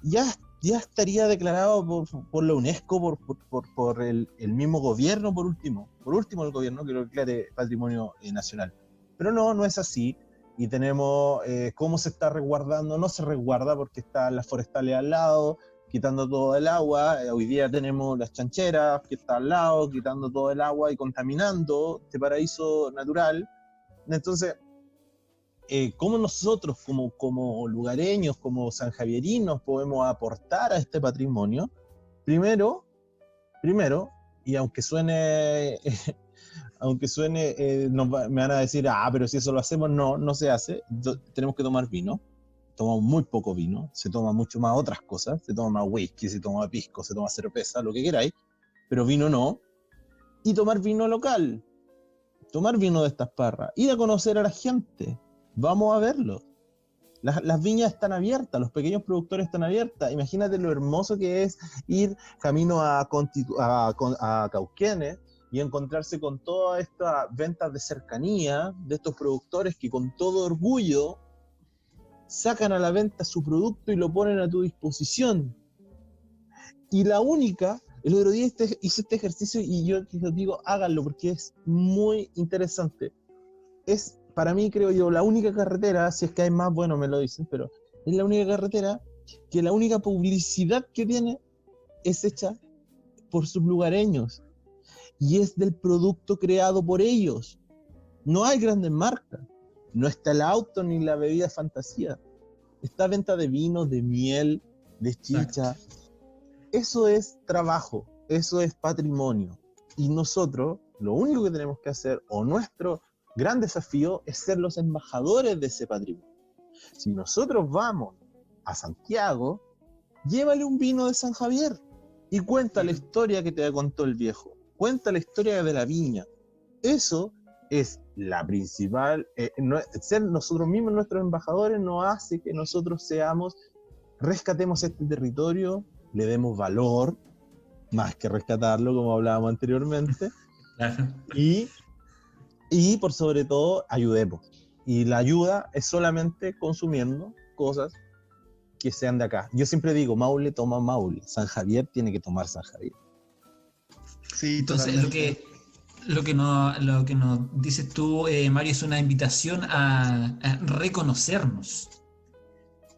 ya ya estaría declarado por la UNESCO, por el mismo gobierno, por último el gobierno que lo declare patrimonio nacional. Pero no es así, y tenemos cómo se está resguardando. No se resguarda porque están las forestales al lado, quitando todo el agua. Hoy día tenemos las chancheras que están al lado, quitando todo el agua y contaminando este paraíso natural. Entonces, ¿cómo nosotros como lugareños, como sanjavierinos, podemos aportar a este patrimonio? Primero, y aunque suene me van a decir, pero si eso lo hacemos, no se hace. Tenemos que tomar vino. Tomamos muy poco vino, se toma mucho más otras cosas, se toma más whisky, se toma pisco, se toma cerveza, lo que queráis, pero vino no. Y tomar vino local, tomar vino de estas parras, ir a conocer a la gente, vamos a verlo. Las viñas están abiertas, los pequeños productores están abiertas. Imagínate lo hermoso que es ir camino a Cauquenes y encontrarse con todas estas ventas de cercanía de estos productores que con todo orgullo sacan a la venta su producto y lo ponen a tu disposición. Y la única, el otro día hice este ejercicio y yo les digo, háganlo porque es muy interesante. Es, para mí, creo yo, la única carretera, si es que hay más, bueno, me lo dicen, pero es la única carretera que la única publicidad que tiene es hecha por sus lugareños y es del producto creado por ellos. No hay grandes marcas. No está el auto ni la bebida fantasía. Está venta de vino, de miel, de chicha. Exacto. Eso es trabajo, eso es patrimonio. Y nosotros, lo único que tenemos que hacer, o nuestro gran desafío, es ser los embajadores de ese patrimonio. Si nosotros vamos a Santiago, llévale un vino de San Javier y cuenta la historia que te contó el viejo. Cuenta la historia de la viña. Eso es la principal, ser nosotros mismos nuestros embajadores nos hace que nosotros rescatemos este territorio, le demos valor, más que rescatarlo, como hablábamos anteriormente, y por sobre todo, ayudemos. Y la ayuda es solamente consumiendo cosas que sean de acá. Yo siempre digo, Maule toma Maule, San Javier tiene que tomar San Javier. Sí, entonces lo que nos dices tú, Mario, es una invitación a reconocernos.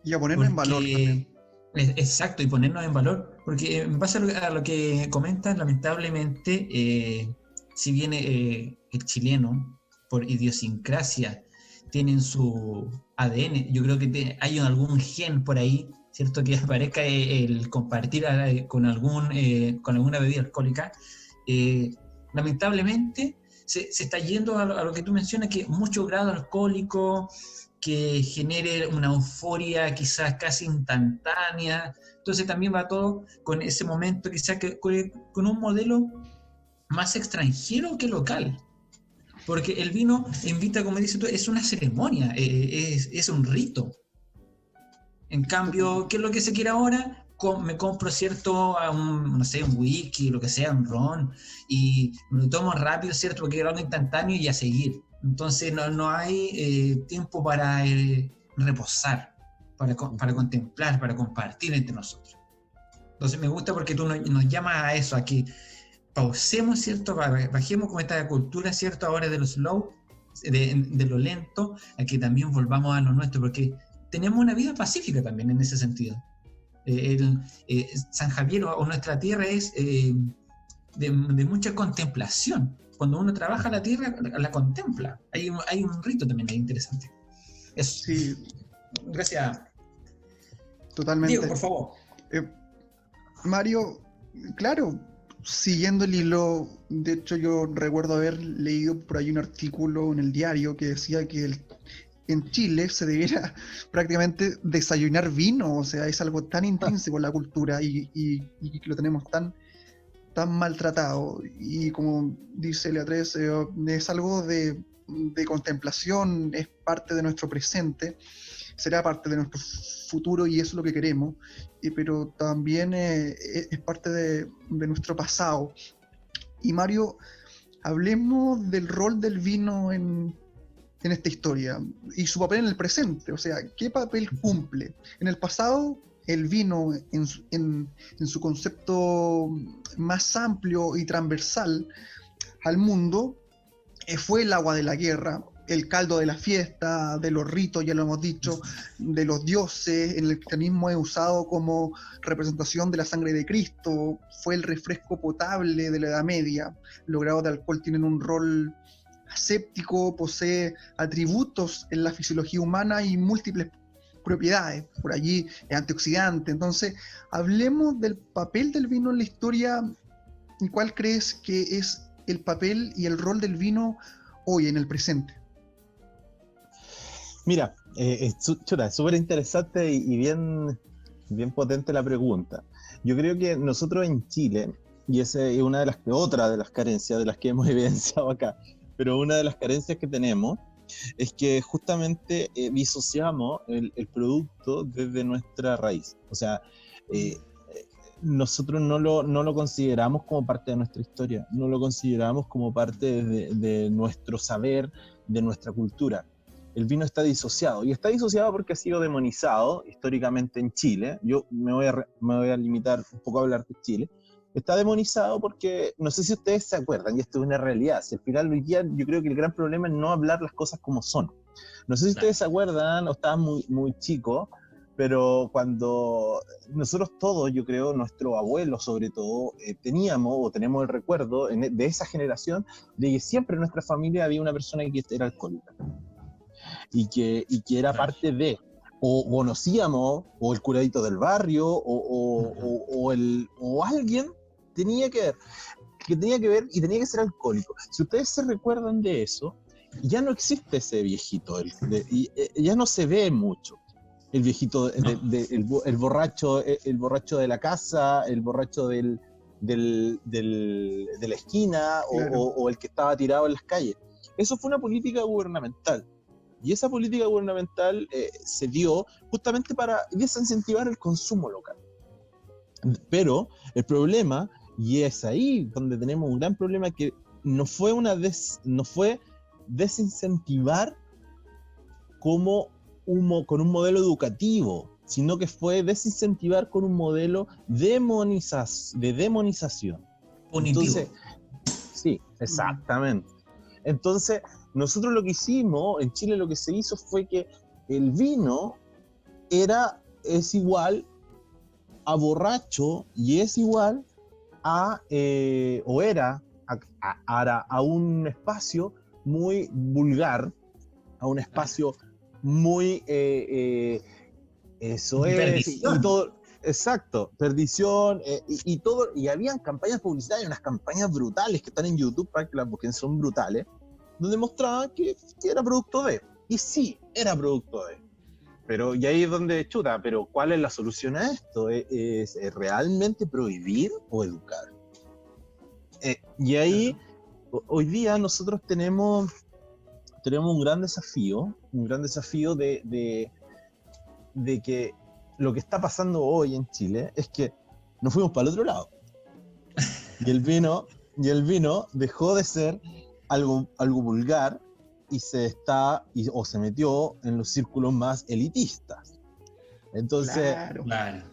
Y a ponernos en valor también. Exacto, y ponernos en valor. Porque en base a lo que comentas, lamentablemente, si bien el chileno, por idiosincrasia, tienen su ADN, yo creo que hay algún gen por ahí, ¿cierto? Que aparezca el compartir con alguna bebida alcohólica. Lamentablemente se está yendo a lo que tú mencionas, que mucho grado alcohólico, que genere una euforia quizás casi instantánea. Entonces también va todo con ese momento quizás con un modelo más extranjero que local. Porque el vino invita, como dices tú, es una ceremonia, es un rito. En cambio, ¿qué es lo que se quiere ahora? Me compro, ¿cierto? Un whisky, lo que sea, un ron, y me lo tomo rápido, ¿cierto? Porque es algo instantáneo y a seguir. Entonces no hay tiempo para reposar, para contemplar, para compartir entre nosotros. Entonces me gusta porque tú nos llamas a eso, a que pausemos, ¿cierto? Bajemos con esta cultura, ¿cierto? Ahora de lo slow, de lo lento, a que también volvamos a lo nuestro, porque tenemos una vida pacífica también en ese sentido. San Javier o nuestra tierra es de mucha contemplación. Cuando uno trabaja la tierra, la contempla. Hay un rito también ahí interesante. Eso. Sí. Gracias. Totalmente. Diego, por favor. Mario, claro, siguiendo el hilo, de hecho yo recuerdo haber leído por ahí un artículo en el diario que decía que en Chile se debiera prácticamente desayunar vino, o sea, es algo tan intrínseco en la cultura y lo tenemos tan maltratado, y como dice Leatriz, es algo de contemplación, es parte de nuestro presente, será parte de nuestro futuro y eso es lo que queremos, pero también es parte de nuestro pasado. Y Mario, hablemos del rol del vino en esta historia y su papel en el presente, o sea, ¿qué papel cumple? En el pasado el vino en su concepto más amplio y transversal al mundo, fue el agua de la guerra, el caldo de la fiesta, de los ritos, ya lo hemos dicho, de los dioses. En el cristianismo es usado como representación de la sangre de Cristo, fue el refresco potable de la Edad Media. Los grados de alcohol tienen un rol aséptico, posee atributos en la fisiología humana y múltiples propiedades, por allí es antioxidante. Entonces, hablemos del papel del vino en la historia. ¿Y cuál crees que es el papel y el rol del vino hoy, en el presente? Mira, es súper interesante y bien potente la pregunta. Yo creo que nosotros en Chile, y esa es otra de las carencias de las que hemos evidenciado acá, pero una de las carencias que tenemos es que justamente disociamos el producto desde nuestra raíz. O sea, nosotros no lo consideramos como parte de nuestra historia, no lo consideramos como parte de nuestro saber, de nuestra cultura. El vino está disociado, y está disociado porque ha sido demonizado históricamente en Chile. Yo me voy a limitar un poco a hablar de Chile. Está demonizado porque, no sé si ustedes se acuerdan, y esto es una realidad, si al final hoy día yo creo que el gran problema es no hablar las cosas como son. No sé si ustedes se acuerdan, o estaban muy chicos, pero cuando nosotros todos, yo creo, nuestro abuelo sobre todo, teníamos o tenemos el recuerdo de esa generación de que siempre en nuestra familia había una persona que era alcohólica. Y que era parte de, o conocíamos, o el curadito del barrio, o alguien tenía que ver y tenía que ser alcohólico. Si ustedes se recuerdan de eso, ya no existe ese viejito, ya no se ve mucho. El viejito, el borracho de la casa, el borracho de la esquina, claro. o el que estaba tirado en las calles. Eso fue una política gubernamental. Y esa política gubernamental se dio justamente para desincentivar el consumo local. Pero el problema, y es ahí donde tenemos un gran problema, que no fue desincentivar con un modelo educativo, sino que fue desincentivar con un modelo de demonización. Punitivo. Entonces, sí, exactamente. Entonces, nosotros lo que hicimos, en Chile lo que se hizo fue que el vino es igual a borracho y es igual a un espacio muy vulgar, a un espacio muy eso es perdición. y todo, exacto, perdición y todo, y habían campañas publicitarias, unas campañas brutales que están en YouTube para que las busquen, son brutales, donde mostraban que era producto de, y sí, era producto de. Pero y ahí es donde chuta, pero ¿cuál es la solución a esto? ¿Es realmente prohibir o educar? Y ahí, hoy día nosotros tenemos un gran desafío de que lo que está pasando hoy en Chile es que nos fuimos para el otro lado. Y el vino dejó de ser algo vulgar y se metió en los círculos más elitistas. Entonces, claro.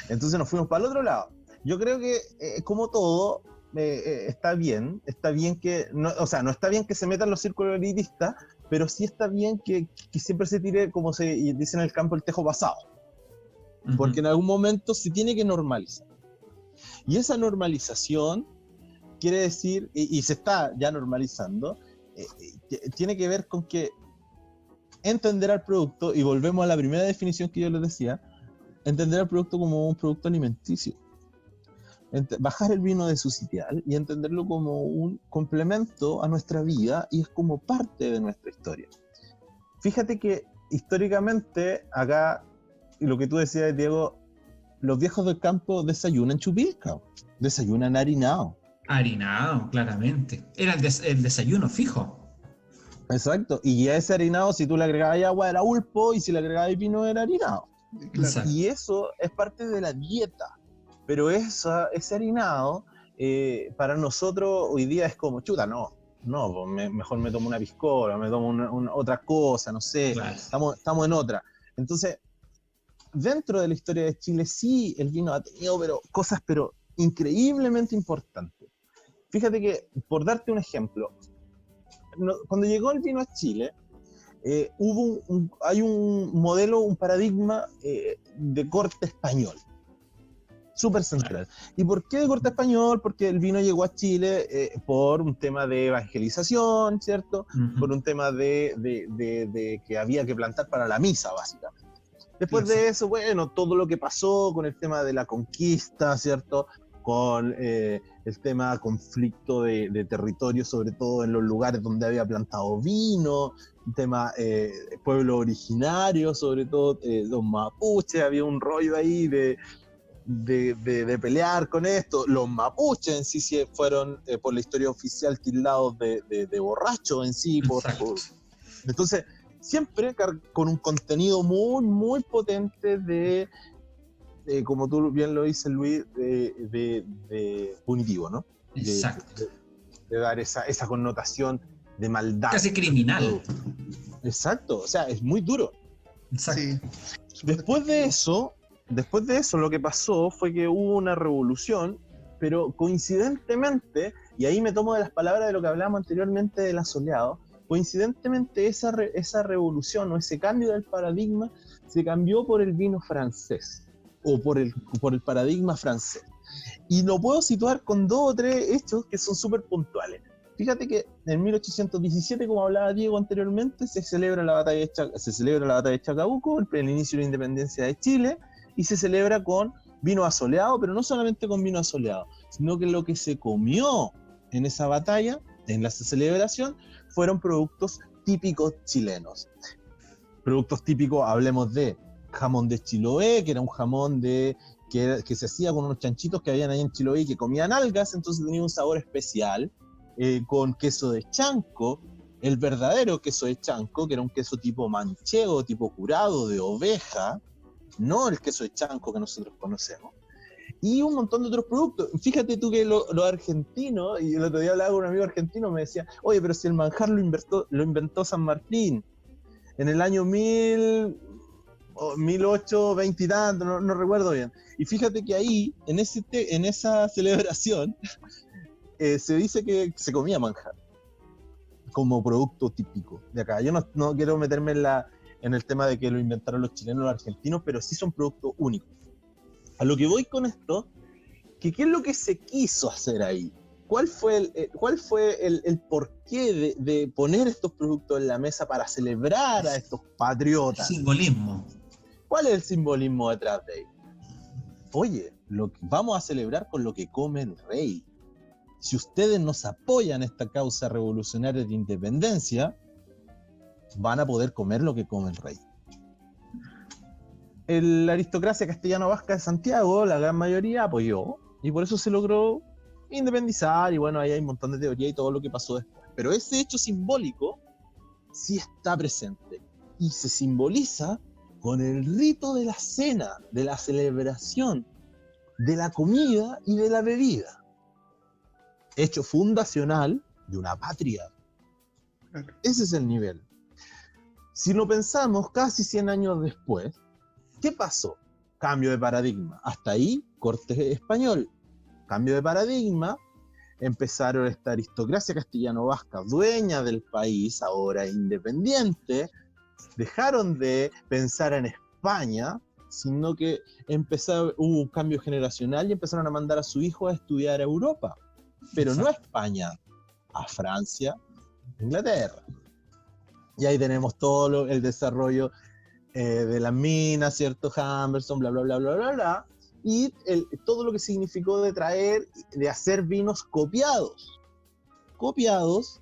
Entonces nos fuimos para el otro lado. Yo creo que, como todo, está bien que, no está bien que se metan los círculos elitistas, pero sí está bien que siempre se tire, como se dice en el campo, el tejo pasado. Uh-huh. Porque en algún momento se tiene que normalizar. Y esa normalización quiere decir, y se está ya normalizando, tiene que ver con que entender al producto, y volvemos a la primera definición que yo les decía, entender al producto como un producto alimenticio. Bajar el vino de su sitial y entenderlo como un complemento a nuestra vida y es como parte de nuestra historia. Fíjate que históricamente acá, y lo que tú decías, Diego, los viejos del campo desayunan chupilca, desayunan harinado. Harinado, claramente. Era el desayuno fijo. Exacto, y a ese harinado, si tú le agregabas agua, era ulpo, y si le agregabas vino, era harinado. Claro. Y eso es parte de la dieta. Pero ese harinado, para nosotros hoy día es como, chuta, mejor me tomo una piscola, me tomo otra cosa, no sé, claro. Estamos en otra. Entonces, dentro de la historia de Chile sí el vino ha tenido cosas increíblemente importantes. Fíjate que, por darte un ejemplo, cuando llegó el vino a Chile, hay un modelo, un paradigma de corte español, súper central. ¿Y por qué de corte español? Porque el vino llegó a Chile por un tema de evangelización, ¿cierto? Uh-huh. Por un tema de que había que plantar para la misa, básicamente. Después de eso, bueno, todo lo que pasó con el tema de la conquista, ¿cierto? Con el tema conflicto de territorio, sobre todo en los lugares donde había plantado vino, un tema pueblo originario, sobre todo los mapuches, había un rollo ahí de pelear con esto. Los mapuches en sí fueron, por la historia oficial, tildados de borrachos en sí. Entonces, siempre con un contenido muy, muy potente como tú bien lo dices, Luis, de punitivo, ¿no? Exacto. De dar esa connotación de maldad. Casi criminal. Exacto, o sea, es muy duro. Exacto. Sí. Después de eso, lo que pasó fue que hubo una revolución, pero coincidentemente, y ahí me tomo de las palabras de lo que hablábamos anteriormente del asoleado, coincidentemente esa revolución o ese cambio del paradigma se cambió por el vino francés, o por el paradigma francés. Y lo puedo situar con 2 o 3 hechos que son súper puntuales. Fíjate que en 1817, como hablaba Diego anteriormente, se celebra la batalla de Chacabuco, el inicio de la independencia de Chile, y se celebra con vino asoleado, pero no solamente con vino asoleado, sino que lo que se comió en esa batalla, en la celebración, fueron productos típicos chilenos. Productos típicos, hablemos de jamón de Chiloé, que era un jamón que se hacía con unos chanchitos que habían ahí en Chiloé y que comían algas, entonces tenía un sabor especial, con queso de chanco, el verdadero queso de chanco, que era un queso tipo manchego, tipo curado de oveja, no el queso de chanco que nosotros conocemos, y un montón de otros productos. Fíjate tú que los argentinos, y el otro día hablaba con un amigo argentino, me decía, oye, pero si el manjar lo inventó San Martín en el año 1820 y tanto, no recuerdo bien. Y fíjate que ahí, en esa celebración, se dice que se comía manjar como producto típico de acá. Yo no quiero meterme en el tema de que lo inventaron los chilenos o los argentinos, pero sí son productos únicos. A lo que voy con esto, ¿qué es lo que se quiso hacer ahí? ¿Cuál fue el porqué de poner estos productos en la mesa para celebrar a estos patriotas? Simbolismo. ¿Cuál es el simbolismo detrás de ello? Oye, vamos a celebrar con lo que come el rey. Si ustedes nos apoyan esta causa revolucionaria de independencia, van a poder comer lo que come el rey. La aristocracia castellano-vasca de Santiago, la gran mayoría, apoyó, y por eso se logró independizar, y bueno, ahí hay un montón de teoría y todo lo que pasó después. Pero ese hecho simbólico sí está presente, y se simboliza con el rito de la cena, de la celebración, de la comida y de la bebida. Hecho fundacional de una patria. Ese es el nivel. Si lo pensamos casi 100 años después, ¿qué pasó? Cambio de paradigma. Hasta ahí, corte español. Cambio de paradigma, empezaron esta aristocracia castellano-vasca, dueña del país, ahora independiente, dejaron de pensar en España, sino que hubo un cambio generacional y empezaron a mandar a su hijo a estudiar a Europa. Pero no a España, a Francia, Inglaterra. Y ahí tenemos todo el desarrollo de las minas, ¿cierto? Humberstone, bla, bla, bla, bla, bla, bla. Y todo lo que significó de hacer vinos copiados. Copiados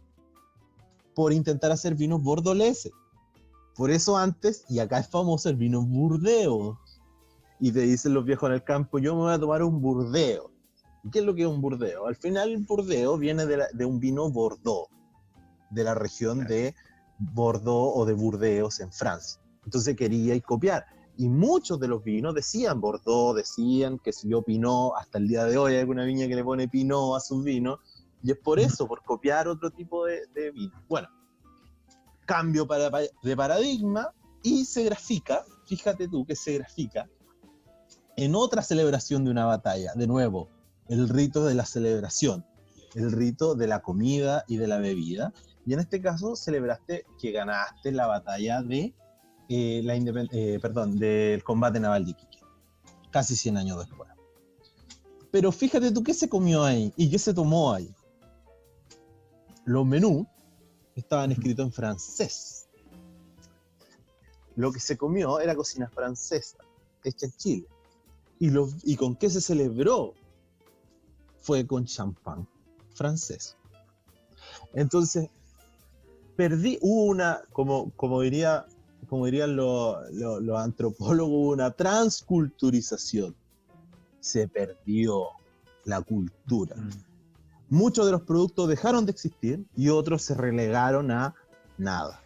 por intentar hacer vinos bordoleses. Por eso antes, y acá es famoso el vino Burdeos. Y te dicen los viejos en el campo, yo me voy a tomar un Burdeos. ¿Qué es lo que es un Burdeos? Al final el Burdeos viene de un vino Bordeaux, de la región de Bordeaux o de Burdeos en Francia. Entonces quería copiar. Y muchos de los vinos decían Bordeaux, decían que si yo Pinot, hasta el día de hoy hay alguna viña que le pone Pinot a sus vinos, y es por eso, por copiar otro tipo de vino. Bueno, cambio de paradigma, y se grafica fíjate tú que se grafica en otra celebración de una batalla. De nuevo, el rito de la celebración, el rito de la comida y de la bebida. Y en este caso celebraste que ganaste la batalla de del combate naval de Iquique, casi 100 años después. Pero fíjate tú qué se comió ahí y qué se tomó ahí. Los menús estaban escritos en francés. Lo que se comió era cocina francesa, hecha en Chile. ¿Y con qué se celebró? Fue con champán francés. Entonces, hubo una, como dirían los antropólogos, una transculturización. Se perdió la cultura. Muchos de los productos dejaron de existir y otros se relegaron a nada.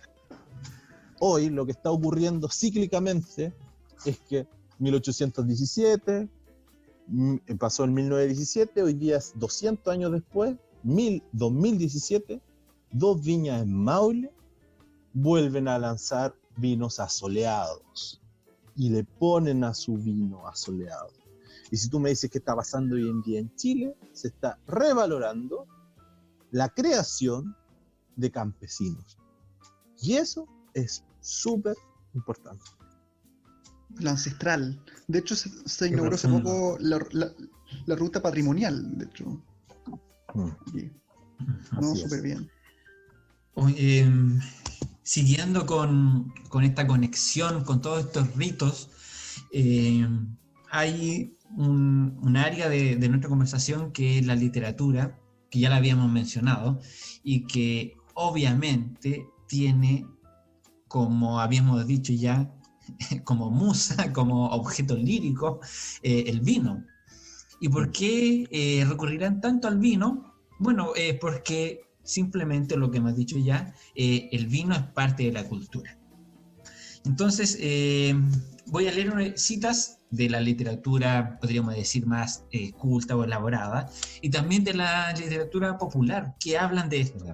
Hoy lo que está ocurriendo cíclicamente es que 1817, pasó en 1917, hoy día es 200 años después, 2017, dos viñas en Maule vuelven a lanzar vinos asoleados y le ponen a su vino asoleado. Y si tú me dices qué está pasando hoy en día en Chile, se está revalorando la creación de campesinos. Y eso es súper importante. Lo ancestral. De hecho, se inauguró hace poco la ruta patrimonial, de hecho. Sí. No, súper bien. Siguiendo con esta conexión, con todos estos ritos, hay un área de nuestra conversación que es la literatura, que ya la habíamos mencionado, y que obviamente tiene, como habíamos dicho ya, como musa, como objeto lírico, el vino. ¿Y por qué recurrirán tanto al vino? Bueno, porque simplemente lo que hemos dicho ya, el vino es parte de la cultura. Entonces, voy a leer citas de la literatura, podríamos decir, más culta o elaborada, y también de la literatura popular, que hablan de esto.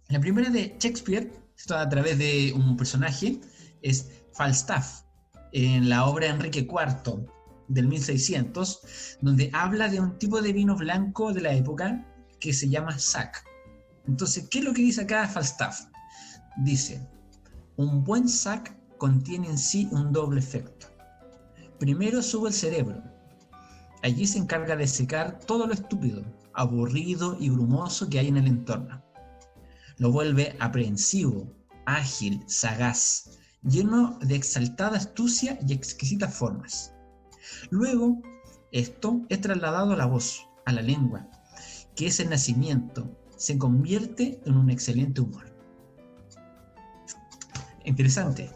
La primera de Shakespeare, esto a través de un personaje, es Falstaff, en la obra Enrique IV, del 1600, donde habla de un tipo de vino blanco de la época que se llama sack. Entonces, ¿qué es lo que dice acá Falstaff? Dice: un buen sack contiene en sí un doble efecto. Primero sube el cerebro. Allí se encarga de secar todo lo estúpido, aburrido y grumoso que hay en el entorno. Lo vuelve aprehensivo, ágil, sagaz, lleno de exaltada astucia y exquisitas formas. Luego, esto es trasladado a la voz, a la lengua, que es el nacimiento, se convierte en un excelente humor. Interesante.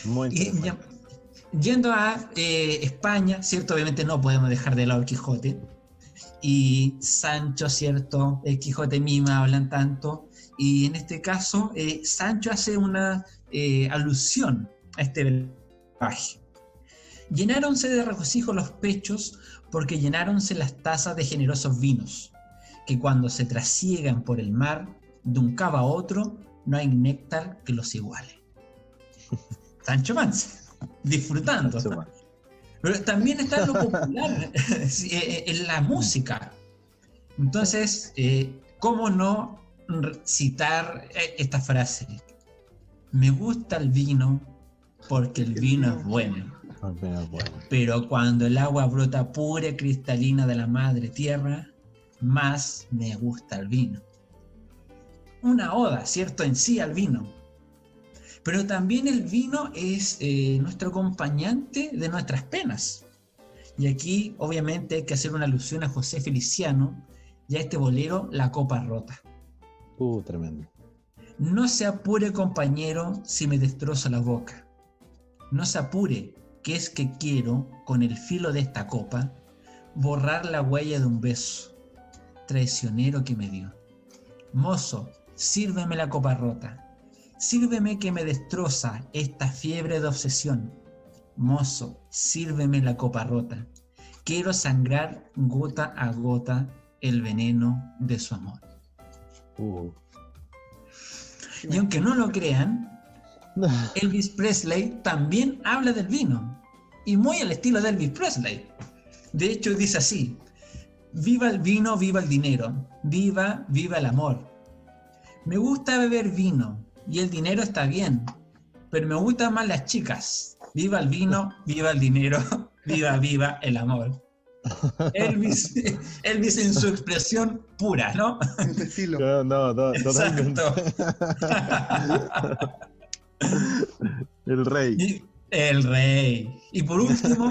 Muy interesante. Yendo a España, ¿cierto? Obviamente no podemos dejar de lado el Quijote. Y Sancho, ¿cierto? El Quijote mismo hablan tanto. Y en este caso, Sancho hace una alusión a este pasaje. Llenáronse de regocijo los pechos porque llenáronse las tazas de generosos vinos, que cuando se trasiegan por el mar, de un cabo a otro, no hay néctar que los iguale. Sancho Panza, disfrutando. Pero también está en lo popular, en la música. Entonces, ¿cómo no citar esta frase? Me gusta el vino porque el vino es bueno. Pero cuando el agua brota pura y cristalina de la madre tierra, más me gusta el vino. Una oda, ¿cierto? En sí al vino. Pero también el vino es nuestro acompañante de nuestras penas. Y aquí, obviamente, hay que hacer una alusión a José Feliciano y a este bolero, La Copa Rota. Tremendo. No se apure, compañero, si me destroza la boca. No se apure, que es que quiero, con el filo de esta copa, borrar la huella de un beso traicionero que me dio. Mozo, sírveme la copa rota. Sírveme que me destroza esta fiebre de obsesión. Mozo, sírveme la copa rota. Quiero sangrar gota a gota el veneno de su amor. Y aunque no lo crean, Elvis Presley también habla del vino, y muy al estilo de Elvis Presley. De hecho, dice así: viva el vino, viva el dinero, viva, viva el amor. Me gusta beber vino, y el dinero está bien, pero me gustan más las chicas. Viva el vino, viva el dinero, viva, viva el amor. Elvis, Elvis en su expresión pura, ¿no? En ese estilo. No, totalmente. Exacto. El rey. El rey. Y por último,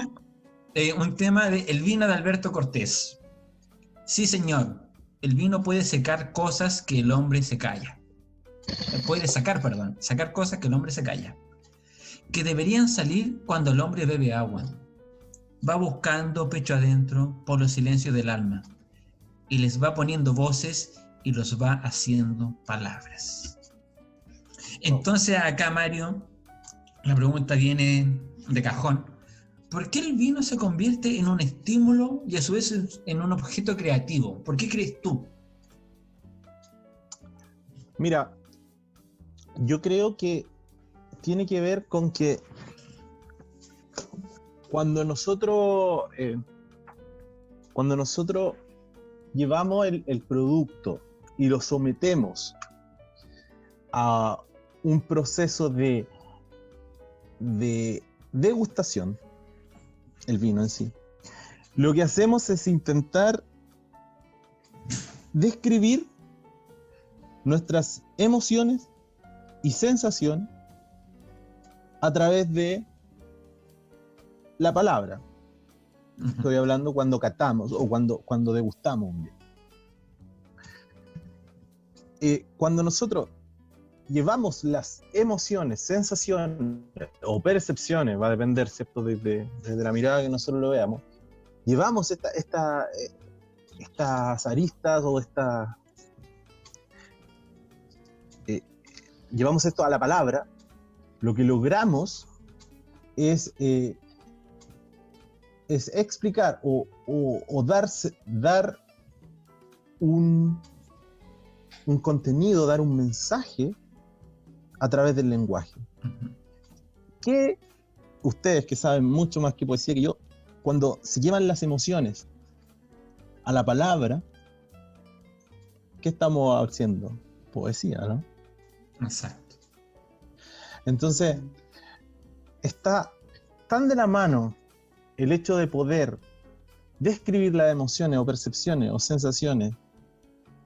un tema de El vino de Alberto Cortés. Sí, señor, el vino puede secar cosas que el hombre se calla. Sacar cosas que el hombre se calla. Que deberían salir cuando el hombre bebe agua. Va buscando pecho adentro por los silencios del alma. Y les va poniendo voces y los va haciendo palabras. Entonces acá, Mario, la pregunta viene de cajón. ¿Por qué el vino se convierte en un estímulo y a su vez en un objeto creativo? ¿Por qué crees tú? Mira, yo creo que tiene que ver con que cuando nosotros llevamos el producto y lo sometemos a un proceso de degustación, el vino en sí, lo que hacemos es intentar describir nuestras emociones y sensaciones a través de la palabra. Estoy hablando cuando catamos o cuando degustamos un vino. Cuando nosotros llevamos las emociones, sensaciones o percepciones, va a depender, ¿cierto?, desde la mirada que nosotros lo veamos, llevamos estas aristas o llevamos esto a la palabra, lo que logramos es explicar o dar un contenido, dar un mensaje a través del lenguaje. Que ustedes, que saben mucho más que poesía que yo, cuando se llevan las emociones a la palabra, ¿qué estamos haciendo? Poesía, ¿no? Exacto. Entonces, está tan de la mano el hecho de poder describir las emociones o percepciones o sensaciones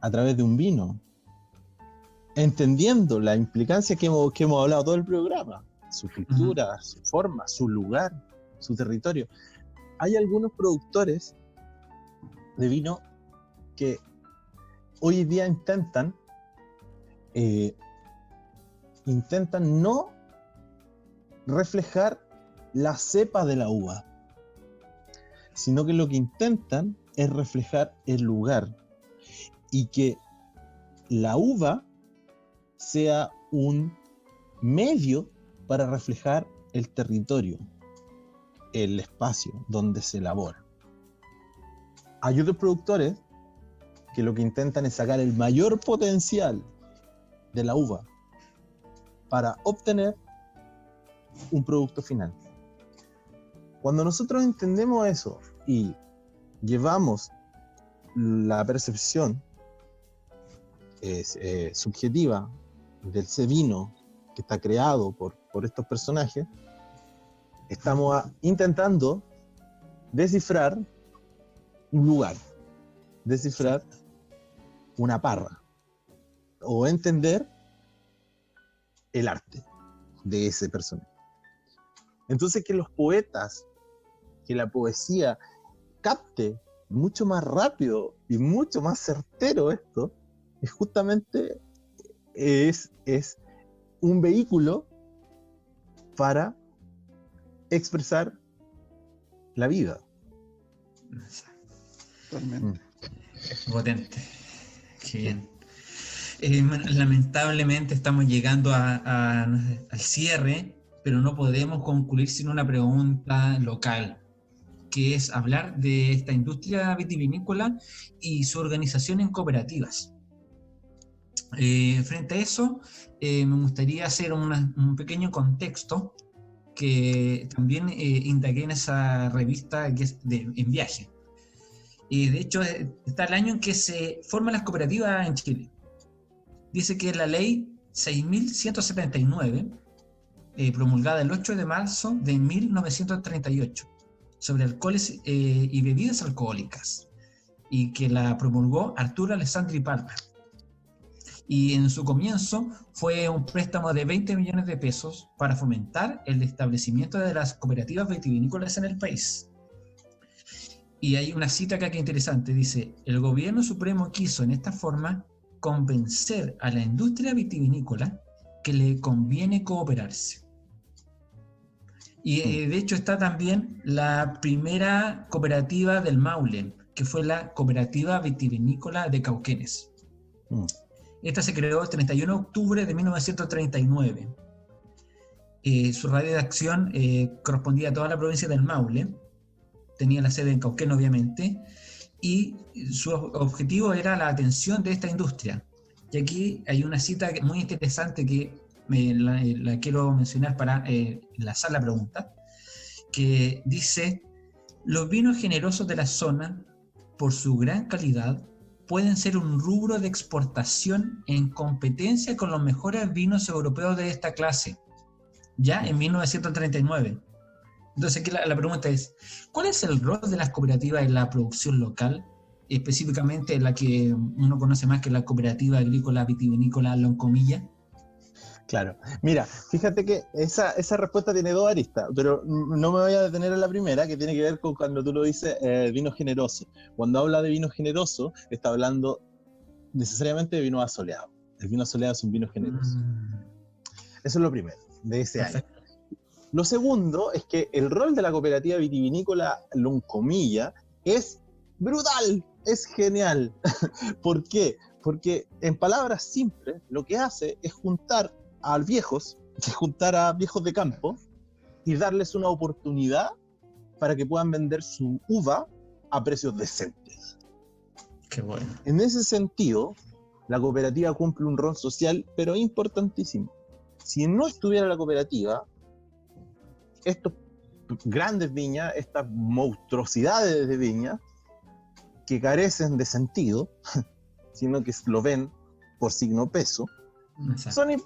a través de un vino, entendiendo la implicancia que hemos hablado todo el programa, su cultura, su forma, su lugar, su territorio. Hay algunos productores de vino que hoy día intentan no reflejar la cepa de la uva, sino que lo que intentan es reflejar el lugar y que la uva sea un medio para reflejar el territorio, el espacio donde se elabora. Hay otros productores que lo que intentan es sacar el mayor potencial de la uva para obtener un producto final. Cuando nosotros entendemos eso y llevamos la percepción subjetiva del ese vino que está creado por estos personajes, estamos intentando descifrar un lugar, descifrar una parra o entender el arte de ese personaje. Entonces, que los poetas, que la poesía capte mucho más rápido y mucho más certero esto, es justamente es un vehículo para expresar la vida. Totalmente. Potente. Qué bien. Lamentablemente estamos llegando al cierre, pero no podemos concluir sin una pregunta local, que es hablar de esta industria vitivinícola y su organización en cooperativas. Frente a eso, me gustaría hacer un pequeño contexto que también indagué en esa revista que es En Viaje. Y de hecho, está el año en que se forman las cooperativas en Chile. Dice que la ley 6.179, promulgada el 8 de marzo de 1938, sobre alcoholes y bebidas alcohólicas, y que la promulgó Arturo Alessandri Palma. Y en su comienzo fue un préstamo de 20 millones de pesos para fomentar el establecimiento de las cooperativas vitivinícolas en el país. Y hay una cita acá que es interesante, dice: el gobierno supremo quiso en esta forma convencer a la industria vitivinícola que le conviene cooperarse. Y de hecho está también la primera cooperativa del Maule, que fue la Cooperativa Vitivinícola de Cauquenes. Esta se creó el 31 de octubre de 1939. Su radio de acción correspondía a toda la provincia del Maule, tenía la sede en Cauquenes obviamente, y su objetivo era la atención de esta industria. Y aquí hay una cita muy interesante que la quiero mencionar para enlazar la pregunta, que dice: los vinos generosos de la zona, por su gran calidad, pueden ser un rubro de exportación en competencia con los mejores vinos europeos de esta clase, ya en 1939. Entonces aquí la pregunta es: ¿cuál es el rol de las cooperativas en la producción local? Específicamente la que uno conoce más que la Cooperativa Agrícola Vitivinícola Loncomilla. Claro, mira, fíjate que esa respuesta tiene dos aristas, pero no me voy a detener en la primera, que tiene que ver con cuando tú lo dices, vino generoso. Cuando habla de vino generoso, está hablando necesariamente de vino asoleado. El vino asoleado es un vino generoso. Eso es lo primero, de ese año. Lo segundo es que el rol de la cooperativa vitivinícola Loncomilla es brutal, es genial. ¿Por qué? Porque en palabras simples lo que hace es juntar a viejos de campo y darles una oportunidad para que puedan vender su uva a precios decentes. Qué bueno. En ese sentido, la cooperativa cumple un rol social, pero importantísimo. Si no estuviera la cooperativa, estos grandes viñas, estas monstruosidades de viñas, que carecen de sentido, sino que lo ven por signo peso,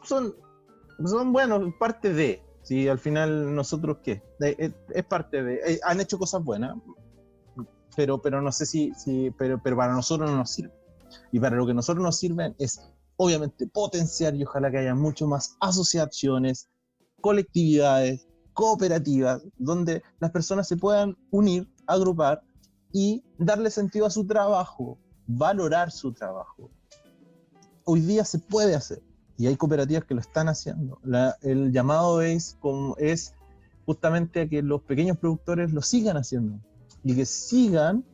son bueno, parte de, ¿sí? Al final nosotros, ¿qué? Es parte de, han hecho cosas buenas, pero no sé pero para nosotros no nos sirve. Y para lo que nosotros nos sirven es, obviamente, potenciar, y ojalá que haya mucho más asociaciones, colectividades, cooperativas, donde las personas se puedan unir, agrupar y darle sentido a su trabajo, valorar su trabajo. Hoy día se puede hacer y hay cooperativas que lo están haciendo. El llamado es justamente a que los pequeños productores lo sigan haciendo y que sigan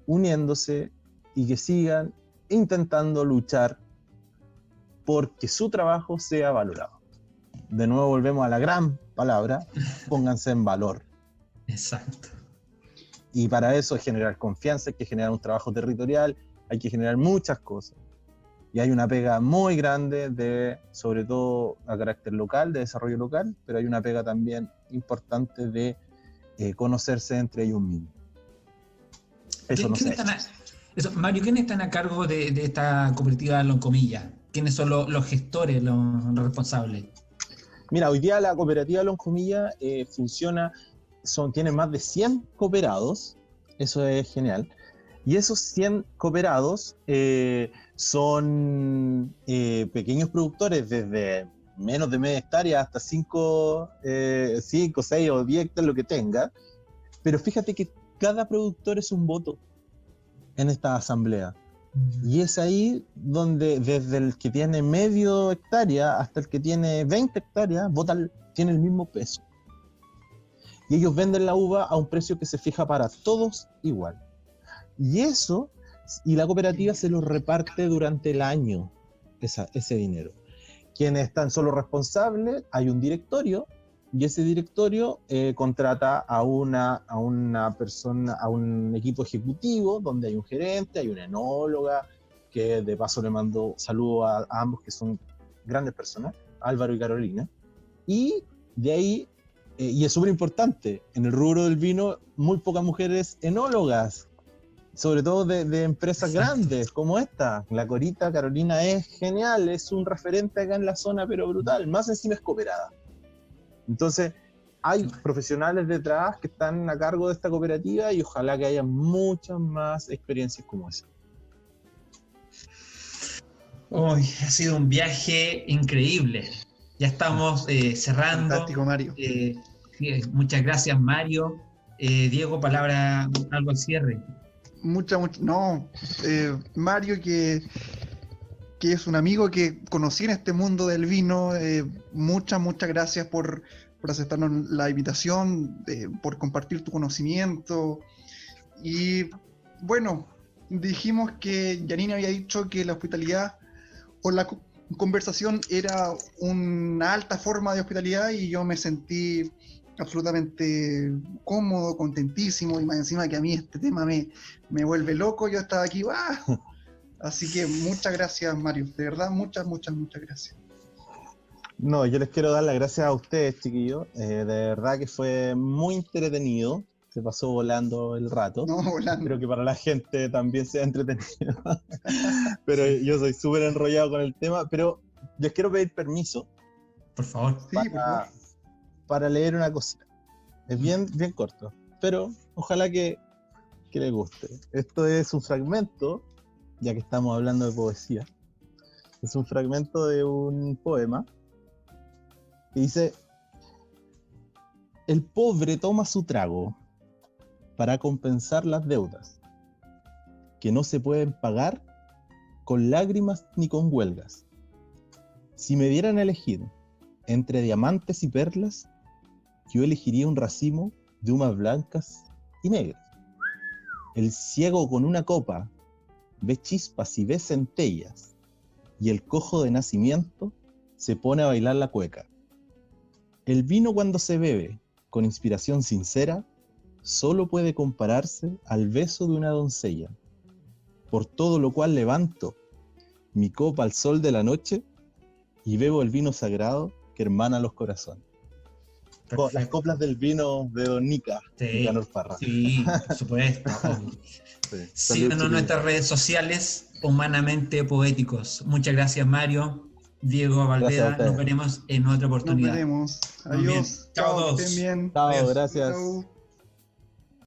uniéndose y que sigan intentando luchar porque su trabajo sea valorado. De nuevo volvemos a la gran palabra: pónganse en valor. Exacto. Y para eso hay que generar confianza, hay que generar un trabajo territorial, hay que generar muchas cosas. Y hay una pega muy grande, sobre todo a carácter local, de desarrollo local, pero hay una pega también importante de conocerse entre ellos mismos. Eso no sé. Mario, ¿quiénes están a cargo de esta cooperativa Loncomilla? ¿Quiénes son los gestores, los responsables? Mira, hoy día la cooperativa Loncomilla funciona, tiene más de 100 cooperados, eso es genial. Y esos 100 cooperados son pequeños productores desde menos de media hectárea hasta 5, 6 o 10 hectáreas, lo que tenga. Pero fíjate que cada productor es un voto en esta asamblea. Y es ahí donde desde el que tiene medio hectárea hasta el que tiene 20 hectáreas, tiene el mismo peso. Y ellos venden la uva a un precio que se fija para todos igual. Y la cooperativa se lo reparte durante el año, ese dinero. Quienes están solo responsables, hay un directorio, y ese directorio contrata a una persona, a un equipo ejecutivo, donde hay un gerente, hay una enóloga, que de paso le mando saludos a ambos, que son grandes personas, Álvaro y Carolina. Y de ahí, y es súper importante, en el rubro del vino, muy pocas mujeres enólogas, sobre todo de empresas grandes como esta. La Corita Carolina es genial, es un referente acá en la zona, pero brutal, más encima es cooperada. Entonces, hay profesionales detrás que están a cargo de esta cooperativa y ojalá que haya muchas más experiencias como esa. Hoy ha sido un viaje increíble. Ya estamos cerrando. Fantástico, Mario. Sí, muchas gracias, Mario. Diego, palabra, algo al cierre. Mario, que es un amigo que conocí en este mundo del vino, muchas gracias por aceptarnos la invitación, por compartir tu conocimiento. Y bueno, dijimos que Janine había dicho que la hospitalidad o la conversación era una alta forma de hospitalidad, y yo me sentí absolutamente cómodo, contentísimo, y más encima que a mí este tema me vuelve loco. Yo estaba aquí, ¡ah! Así que muchas gracias, Mario, de verdad, muchas gracias. No, yo les quiero dar las gracias a ustedes, chiquillos. De verdad que fue muy entretenido. Se pasó volando el rato. No, volando. Espero que para la gente también sea entretenido. Pero yo soy súper enrollado con el tema. Pero les quiero pedir permiso. Por favor. Sí, por favor. Para leer una cosita. Es bien corto. Pero ojalá que les guste. Esto es un fragmento, ya que estamos hablando de poesía. Es un fragmento de un poema. Y dice: el pobre toma su trago para compensar las deudas, que no se pueden pagar con lágrimas ni con huelgas. Si me dieran a elegir entre diamantes y perlas, yo elegiría un racimo de umas blancas y negras. El ciego con una copa ve chispas y ve centellas, y el cojo de nacimiento se pone a bailar la cueca. El vino, cuando se bebe con inspiración sincera, solo puede compararse al beso de una doncella. Por todo lo cual levanto mi copa al sol de la noche y bebo el vino sagrado que hermana los corazones. Perfecto. Las coplas del vino de Don Nica, Sí, Nicanor Parra. sí, por supuesto. Síganos en nuestras redes sociales, Humanamente Poéticos. Muchas gracias, Mario. Diego Valveda, nos veremos en otra oportunidad. Nos veremos. Muy bien. Adiós. Chao a Chao, todos. estén bien. Chao, Adiós. gracias. Chao.